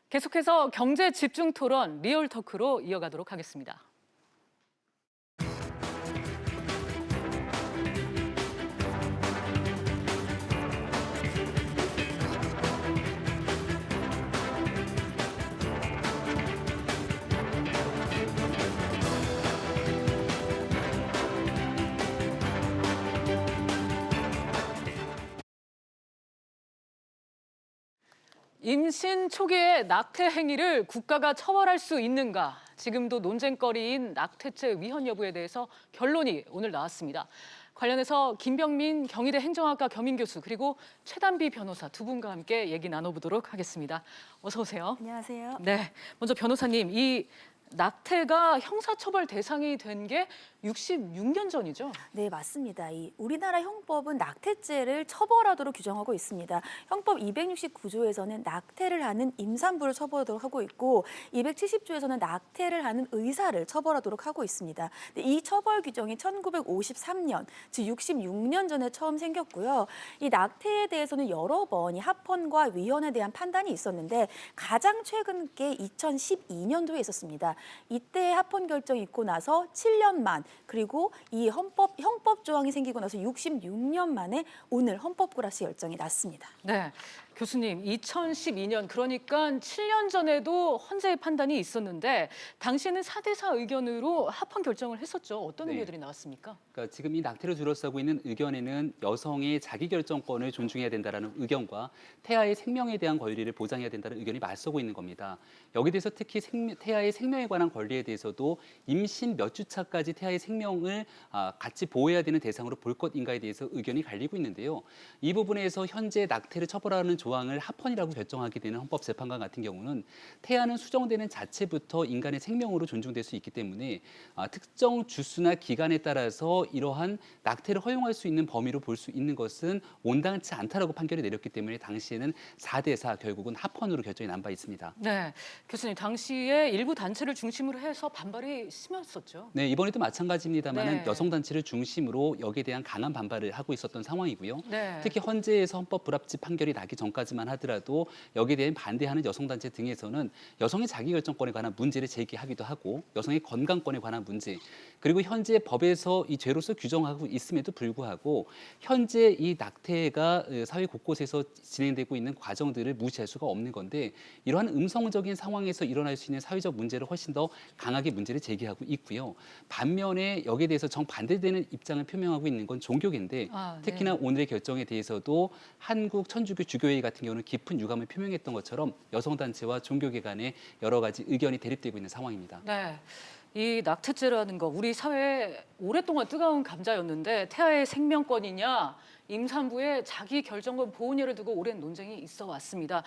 계속해서 경제 집중 토론 리얼토크로 이어가도록 하겠습니다. 임신 초기의 낙태 행위를 국가가 처벌할 수 있는가? 지금도 논쟁거리인 낙태죄 위헌 여부에 대해서 결론이 오늘 나왔습니다. 관련해서 김병민 경희대 행정학과 겸임 교수 그리고 최단비 변호사 두 분과 함께 얘기 나눠보도록 하겠습니다. 어서 오세요. 안녕하세요. 네, 먼저 변호사님, 이 낙태가 형사처벌 대상이 된 게 66년 전이죠? 네, 맞습니다. 이 우리나라 형법은 낙태죄를 처벌하도록 규정하고 있습니다. 형법 269조에서는 낙태를 하는 임산부를 처벌하도록 하고 있고 270조에서는 낙태를 하는 의사를 처벌하도록 하고 있습니다. 이 처벌 규정이 1953년, 즉 66년 전에 처음 생겼고요. 이 낙태에 대해서는 여러 번 이 합헌과 위헌에 대한 판단이 있었는데 가장 최근 게 2012년도에 있었습니다. 이때 합헌 결정이 있고 나서 7년 만 그리고 이 형법 조항이 생기고 나서 66년 만에 오늘 헌법 구라시 결정이 났습니다. 네, 교수님 2012년 그러니까 7년 전에도 헌재의 판단이 있었는데 당시에는 4대4 의견으로 합헌 결정을 했었죠. 어떤 의견들이 나왔습니까? 그러니까 지금 이 낙태를 둘러싸고 있는 의견에는 여성의 자기결정권을 존중해야 된다는 의견과 태아의 생명에 대한 권리를 보장해야 된다는 의견이 맞서고 있는 겁니다. 여기에 대해서 특히 태아의 생명에 관한 권리에 대해서도 임신 몇 주 차까지 태아의 생명을 같이 보호해야 되는 대상으로 볼 것인가에 대해서 의견이 갈리고 있는데요. 이 부분에서 현재 낙태를 처벌하는 조항을 합헌이라고 결정하게 되는 헌법재판관 같은 경우는 태아는 수정되는 자체부터 인간의 생명으로 존중될 수 있기 때문에 특정 주수나 기간에 따라서 이러한 낙태를 허용할 수 있는 범위로 볼 수 있는 것은 온당치 않다라고 판결을 내렸기 때문에 당시에는 4대4 결국은 합헌으로 결정이 난 바 있습니다. 네, 교수님 당시에 일부 단체를 중심으로 해서 반발이 심했었죠. 네, 이번에도 마찬가지입니다만 네. 여성단체를 중심으로 여기에 대한 강한 반발을 하고 있었던 상황이고요. 네. 특히 헌재에서 헌법 불합치 판결이 나기 전까지 전까지만 하더라도 여기에 대해 반대하는 여성단체 등에서는 여성의 자기결정권에 관한 문제를 제기하기도 하고 여성의 건강권에 관한 문제 그리고 현재 법에서 이 죄로서 규정하고 있음에도 불구하고 현재 이 낙태가 사회 곳곳에서 진행되고 있는 과정들을 무시할 수가 없는 건데 이러한 음성적인 상황에서 일어날 수 있는 사회적 문제를 훨씬 더 강하게 문제를 제기하고 있고요. 반면에 여기에 대해서 정반대되는 입장을 표명하고 있는 건 종교계인데 특히나 오늘의 결정에 대해서도 한국 천주교 주교회 같은 경우는 깊은 유감을 표명했던 것처럼 여성단체와 종교계 간에 여러 가지 의견이 대립되고 있는 상황입니다. 네. 이 낙태죄라는 거 우리 사회에 오랫동안 뜨거운 감자였는데 태아의 생명권이냐 임산부의 자기 결정권 보호냐를 두고 오랜 논쟁이 있어 왔습니다.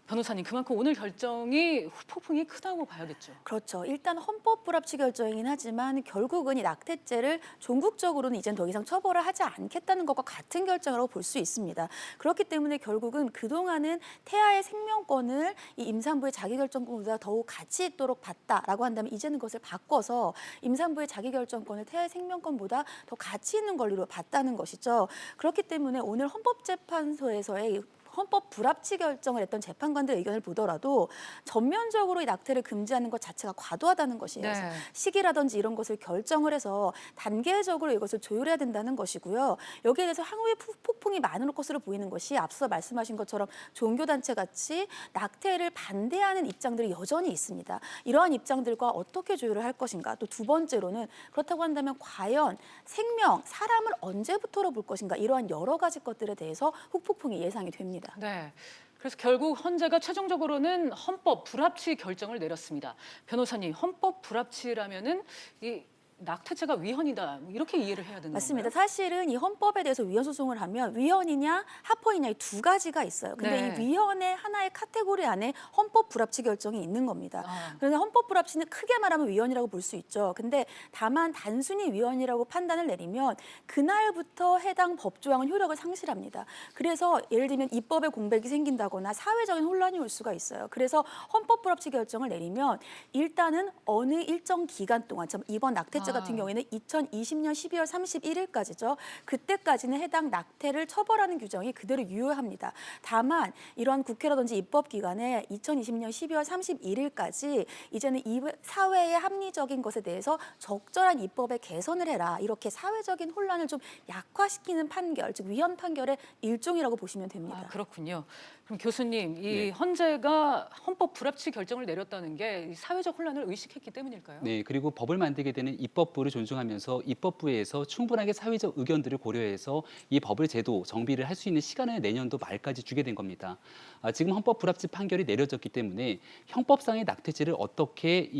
변호사님, 그만큼 오늘 결정이 후폭풍이 크다고 봐야겠죠. 그렇죠. 일단 헌법 불합치 결정이긴 하지만 결국은 이 낙태죄를 종국적으로는 이젠 더 이상 처벌을 하지 않겠다는 것과 같은 결정이라고 볼 수 있습니다. 그렇기 때문에 결국은 그동안은 태아의 생명권을 이 임산부의 자기결정권보다 더욱 가치 있도록 봤다라고 한다면 이제는 그것을 바꿔서 임산부의 자기결정권을 태아의 생명권보다 더 가치 있는 권리로 봤다는 것이죠. 그렇기 때문에 오늘 헌법재판소에서의 헌법 불합치 결정을 했던 재판관들 의견을 보더라도 전면적으로 이 낙태를 금지하는 것 자체가 과도하다는 것이에요. 네. 시기라든지 이런 것을 결정을 해서 단계적으로 이것을 조율해야 된다는 것이고요. 여기에 대해서 향후에 폭풍이 많을 것으로 보이는 것이 앞서 말씀하신 것처럼 종교단체 같이 낙태를 반대하는 입장들이 여전히 있습니다. 이러한 입장들과 어떻게 조율을 할 것인가. 또 두 번째로는 그렇다고 한다면 과연 생명, 사람을 언제부터로 볼 것인가. 이러한 여러 가지 것들에 대해서 후폭풍이 예상이 됩니다. 네. 그래서 결국 헌재가 최종적으로는 헌법 불합치 결정을 내렸습니다. 변호사님, 헌법 불합치라면은 이 낙태죄가 위헌이다 이렇게 이해를 해야 되는 맞습니다. 건가요? 사실은 이 헌법에 대해서 위헌 소송을 하면 위헌이냐 합헌이냐 이 두 가지가 있어요. 근데 네. 이 위헌의 하나의 카테고리 안에 헌법 불합치 결정이 있는 겁니다. 그런데 헌법 불합치는 크게 말하면 위헌이라고 볼 수 있죠. 근데 다만 단순히 위헌이라고 판단을 내리면 그날부터 해당 법 조항은 효력을 상실합니다. 그래서 예를 들면 입법의 공백이 생긴다거나 사회적인 혼란이 올 수가 있어요. 그래서 헌법 불합치 결정을 내리면 일단은 어느 일정 기간 동안 이번 낙태죄 같은 경우에는 2020년 12월 31일까지죠. 그때까지는 해당 낙태를 처벌하는 규정이 그대로 유효합니다. 다만 이러한 국회라든지 입법기관에 2020년 12월 31일까지 이제는 이 사회의 합리적인 것에 대해서 적절한 입법의 개선을 해라. 이렇게 사회적인 혼란을 좀 약화시키는 판결, 즉 위헌 판결의 일종이라고 보시면 됩니다. 그렇군요. 그럼 교수님, 이 네. 헌재가 헌법 불합치 결정을 내렸다는 게 사회적 혼란을 의식했기 때문일까요? 네, 그리고 법을 만들게 되는 입법부를 존중하면서 입법부에서 충분하게 사회적 의견들을 고려해서 이 법을 제도 정비를 할 수 있는 시간을 내년도 말까지 주게 된 겁니다. 지금 헌법 불합치 판결이 내려졌기 때문에 형법상의 낙태죄를 어떻게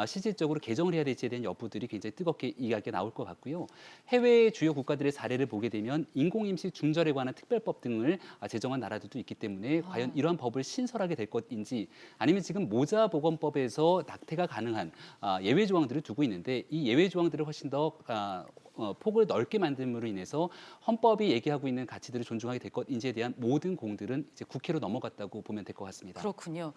실질적으로 개정을 해야 될지에 대한 여부들이 굉장히 뜨겁게 이야기가 나올 것 같고요. 해외 주요 국가들의 사례를 보게 되면 인공임신 중절에 관한 특별법 등을 제정한 나라들도 있기 때문에 과연 이러한 법을 신설하게 될 것인지 아니면 지금 모자보건법에서 낙태가 가능한 예외 조항들을 두고 있는데 이 예외 조항들을 훨씬 더 폭을 넓게 만듦으로 인해서 헌법이 얘기하고 있는 가치들을 존중하게 될 것인지에 대한 모든 공들은 이제 국회로 넘어갔다고 보면 될 것 같습니다. 그렇군요.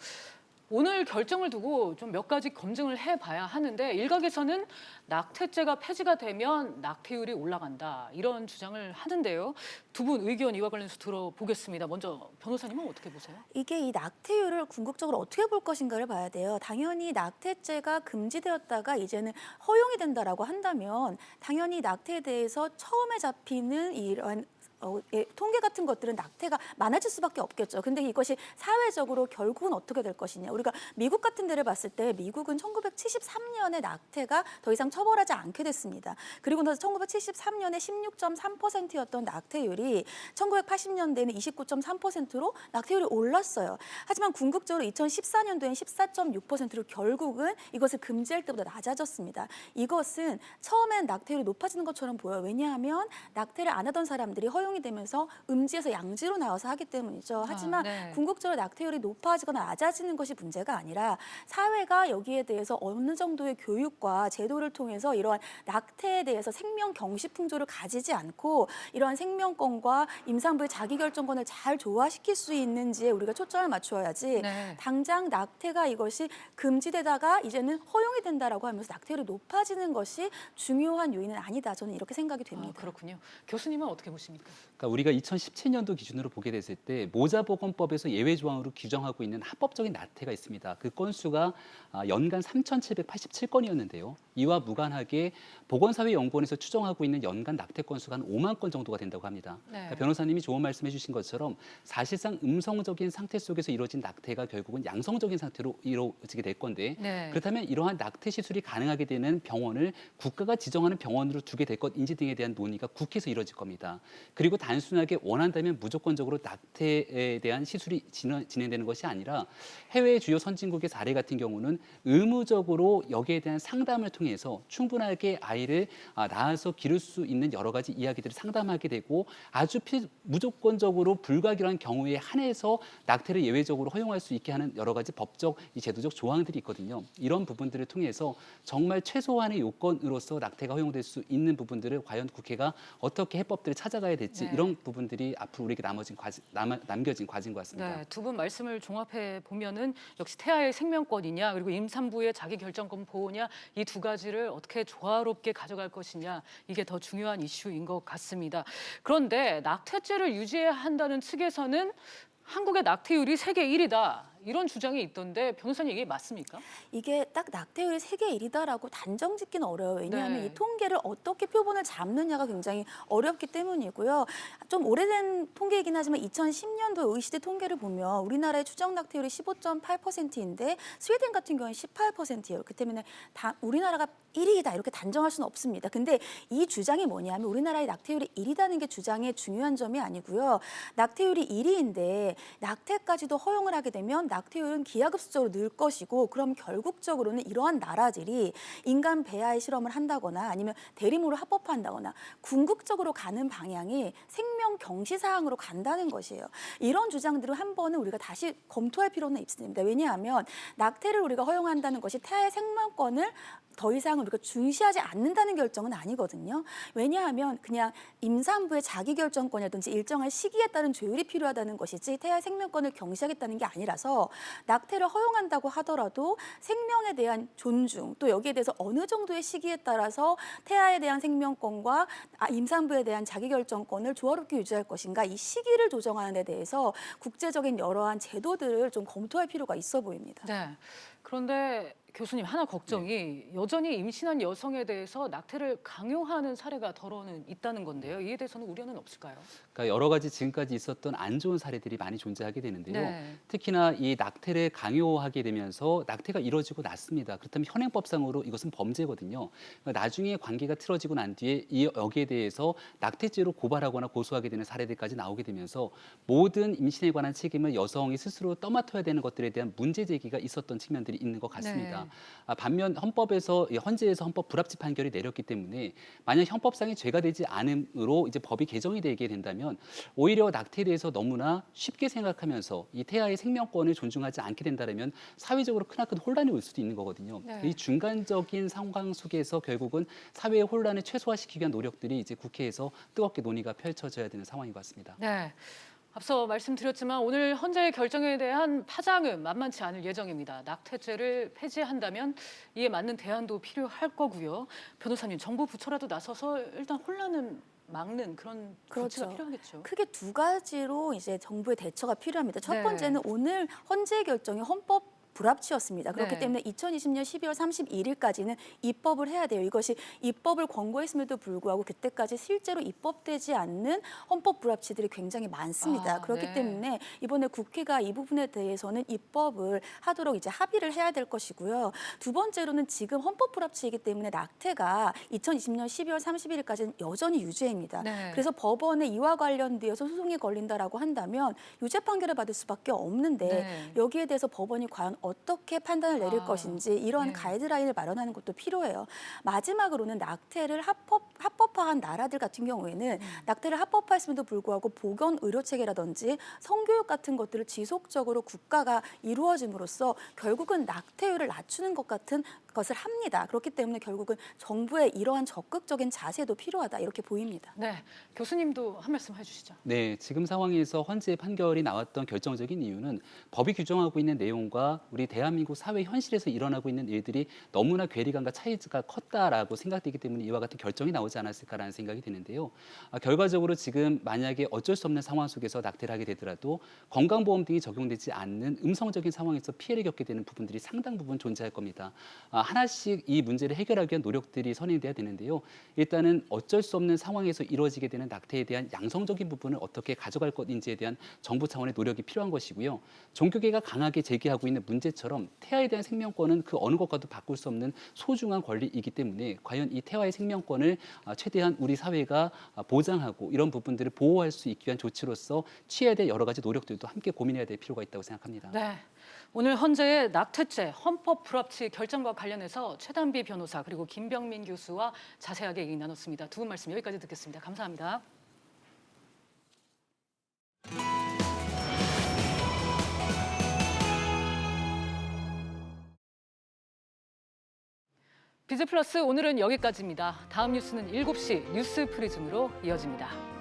오늘 결정을 두고 좀 몇 가지 검증을 해봐야 하는데 일각에서는 낙태죄가 폐지가 되면 낙태율이 올라간다 이런 주장을 하는데요. 두 분 의견 이와 관련해서 들어보겠습니다. 먼저 변호사님은 어떻게 보세요? 이게 이 낙태율을 궁극적으로 어떻게 볼 것인가를 봐야 돼요. 당연히 낙태죄가 금지되었다가 이제는 허용이 된다라고 한다면 당연히 낙태에 대해서 처음에 잡히는 이러한 통계 같은 것들은 낙태가 많아질 수밖에 없겠죠. 근데 이것이 사회적으로 결국은 어떻게 될 것이냐. 우리가 미국 같은 데를 봤을 때 미국은 1973년에 낙태가 더 이상 처벌하지 않게 됐습니다. 그리고 나서 1973년에 16.3%였던 낙태율이 1980년대에는 29.3%로 낙태율이 올랐어요. 하지만 궁극적으로 2014년도엔 14.6%로 결국은 이것을 금지할 때보다 낮아졌습니다. 이것은 처음엔 낙태율이 높아지는 것처럼 보여요. 왜냐하면 낙태를 안 하던 사람들이 허용이 되면서 음지에서 양지로 나와서 하기 때문이죠. 하지만 궁극적으로 낙태율이 높아지거나 낮아지는 것이 문제가 아니라 사회가 여기에 대해서 어느 정도의 교육과 제도를 통해서 이러한 낙태에 대해서 생명 경시 풍조를 가지지 않고 이러한 생명권과 임산부의 자기결정권을 잘 조화시킬 수 있는지에 우리가 초점을 맞추어야지 당장 낙태가 이것이 금지되다가 이제는 허용이 된다라고 하면서 낙태율이 높아지는 것이 중요한 요인은 아니다. 저는 이렇게 생각이 됩니다. 그렇군요. 교수님은 어떻게 보십니까? 그러니까 우리가 2017년도 기준으로 보게 됐을 때 모자보건법에서 예외 조항으로 규정하고 있는 합법적인 낙태가 있습니다. 그 건수가 연간 3,787건이었는데요. 이와 무관하게 보건사회연구원에서 추정하고 있는 연간 낙태 건수가 한 5만 건 정도가 된다고 합니다. 그러니까 변호사님이 좋은 말씀해 주신 것처럼 사실상 음성적인 상태 속에서 이루어진 낙태가 결국은 양성적인 상태로 이루어지게 될 건데 그렇다면 이러한 낙태 시술이 가능하게 되는 병원을 국가가 지정하는 병원으로 두게 될 것인지 등에 대한 논의가 국회에서 이루어질 겁니다. 그리고 단순하게 원한다면 무조건적으로 낙태에 대한 시술이 진행되는 것이 아니라 해외 주요 선진국의 사례 같은 경우는 의무적으로 여기에 대한 상담을 통해서 충분하게 아이를 낳아서 기를 수 있는 여러 가지 이야기들을 상담하게 되고 아주 무조건적으로 불가결한 경우에 한해서 낙태를 예외적으로 허용할 수 있게 하는 여러 가지 법적, 제도적 조항들이 있거든요. 이런 부분들을 통해서 정말 최소한의 요건으로서 낙태가 허용될 수 있는 부분들을 과연 국회가 어떻게 해법들을 찾아가야 될지 이런 부분들이 앞으로 우리에게 남겨진 과제인 것 같습니다. 네, 두 분 말씀을 종합해 보면은 역시 태아의 생명권이냐 그리고 임산부의 자기결정권 보호냐 이 두 가지를 어떻게 조화롭게 가져갈 것이냐 이게 더 중요한 이슈인 것 같습니다. 그런데 낙태죄를 유지해야 한다는 측에서는 한국의 낙태율이 세계 1위다. 이런 주장이 있던데 변호사님 이게 맞습니까? 이게 딱 낙태율이 세계 1위다라고 단정 짓기는 어려워요. 왜냐하면 이 통계를 어떻게 표본을 잡느냐가 굉장히 어렵기 때문이고요. 좀 오래된 통계이긴 하지만 2010년도 OECD 통계를 보면 우리나라의 추정 낙태율이 15.8%인데 스웨덴 같은 경우는 18%예요. 그렇기 때문에 우리나라가 1위이다 이렇게 단정할 수는 없습니다. 근데 이 주장이 뭐냐면 우리나라의 낙태율이 1위라는 게 주장의 중요한 점이 아니고요. 낙태율이 1위인데 낙태까지도 허용을 하게 되면 낙태율은 기하급수적으로 늘 것이고 그럼 결국적으로는 이러한 나라들이 인간 배아의 실험을 한다거나 아니면 대리모를 합법화한다거나 궁극적으로 가는 방향이 생명 경시 사항으로 간다는 것이에요. 이런 주장들을 한 번은 우리가 다시 검토할 필요는 있습니다. 왜냐하면 낙태를 우리가 허용한다는 것이 태아의 생명권을 더 이상 우리가 중시하지 않는다는 결정은 아니거든요. 왜냐하면 그냥 임산부의 자기결정권이라든지 일정한 시기에 따른 조율이 필요하다는 것이지 태아의 생명권을 경시하겠다는 게 아니라서 낙태를 허용한다고 하더라도 생명에 대한 존중 또 여기에 대해서 어느 정도의 시기에 따라서 태아에 대한 생명권과 임산부에 대한 자기결정권을 조화롭게 유지할 것인가 이 시기를 조정하는 데 대해서 국제적인 여러한 제도들을 좀 검토할 필요가 있어 보입니다. 네. 그런데 교수님 하나 걱정이 여전히 임신한 여성에 대해서 낙태를 강요하는 사례가 더러는 있다는 건데요. 이에 대해서는 우려는 없을까요? 그러니까 여러 가지 지금까지 있었던 안 좋은 사례들이 많이 존재하게 되는데요. 특히나 이 낙태를 강요하게 되면서 낙태가 이루어지고 났습니다. 그렇다면 현행법상으로 이것은 범죄거든요. 그러니까 나중에 관계가 틀어지고 난 뒤에 여기에 대해서 낙태죄로 고발하거나 고소하게 되는 사례들까지 나오게 되면서 모든 임신에 관한 책임을 여성이 스스로 떠맡아야 되는 것들에 대한 문제 제기가 있었던 측면들이 있는 것 같습니다. 반면 헌재에서 헌법 불합치 판결이 내렸기 때문에 만약 형법상의 죄가 되지 않음으로 이제 법이 개정이 되게 된다면 오히려 낙태에 대해서 너무나 쉽게 생각하면서 이 태아의 생명권을 존중하지 않게 된다면 사회적으로 크나큰 혼란이 올 수도 있는 거거든요. 이 중간적인 상황 속에서 결국은 사회의 혼란을 최소화시키기 위한 노력들이 이제 국회에서 뜨겁게 논의가 펼쳐져야 되는 상황인 것 같습니다. 네. 앞서 말씀드렸지만 오늘 헌재의 결정에 대한 파장은 만만치 않을 예정입니다. 낙태죄를 폐지한다면 이에 맞는 대안도 필요할 거고요. 변호사님, 정부 부처라도 나서서 일단 혼란은 막는 그런 조치가 필요하겠죠. 크게 두 가지로 이제 정부의 대처가 필요합니다. 첫 번째는 오늘 헌재 결정이 헌법 불합치였습니다. 그렇기 때문에 2020년 12월 31일까지는 입법을 해야 돼요. 이것이 입법을 권고했음에도 불구하고 그때까지 실제로 입법되지 않는 헌법 불합치들이 굉장히 많습니다. 그렇기 때문에 이번에 국회가 이 부분에 대해서는 입법을 하도록 이제 합의를 해야 될 것이고요. 두 번째로는 지금 헌법 불합치이기 때문에 낙태가 2020년 12월 31일까지는 여전히 유죄입니다. 그래서 법원에 이와 관련되어서 소송이 걸린다라고 한다면 유죄 판결을 받을 수밖에 없는데 여기에 대해서 법원이 과연 어떻게 판단을 내릴 것인지 이러한 가이드라인을 마련하는 것도 필요해요. 마지막으로는 낙태를 합법화한 나라들 같은 경우에는 낙태를 합법화했음에도 불구하고 보건 의료 체계라든지 성교육 같은 것들을 지속적으로 국가가 이루어짐으로써 결국은 낙태율을 낮추는 것 같은 것을 합니다. 그렇기 때문에 결국은 정부의 이러한 적극적인 자세도 필요하다 이렇게 보입니다. 네, 교수님도 한 말씀 해주시죠. 네, 지금 상황에서 헌재 판결이 나왔던 결정적인 이유는 법이 규정하고 있는 내용과 우리 대한민국 사회 현실에서 일어나고 있는 일들이 너무나 괴리감과 차이가 컸다라고 생각되기 때문에 이와 같은 결정이 나오지 않았을까라는 생각이 드는데요. 결과적으로 지금 만약에 어쩔 수 없는 상황 속에서 낙태를 하게 되더라도 건강보험 등이 적용되지 않는 음성적인 상황에서 피해를 겪게 되는 부분들이 상당 부분 존재할 겁니다. 하나씩 이 문제를 해결하기 위한 노력들이 선행돼야 되는데요. 일단은 어쩔 수 없는 상황에서 이루어지게 되는 낙태에 대한 양성적인 부분을 어떻게 가져갈 것인지에 대한 정부 차원의 노력이 필요한 것이고요. 종교계가 강하게 제기하고 있는 문제처럼 태아에 대한 생명권은 그 어느 것과도 바꿀 수 없는 소중한 권리이기 때문에 과연 이 태아의 생명권을 최대한 우리 사회가 보장하고 이런 부분들을 보호할 수 있기 위한 조치로서 취해야 될 여러 가지 노력들도 함께 고민해야 될 필요가 있다고 생각합니다. 네. 오늘 헌재의 낙태죄 헌법 불합치 결정과 관련해서 최단비 변호사 그리고 김병민 교수와 자세하게 얘기 나눴습니다. 두 분 말씀 여기까지 듣겠습니다. 감사합니다. 비즈 플러스 오늘은 여기까지입니다. 다음 뉴스는 7시 뉴스 프리즘으로 이어집니다.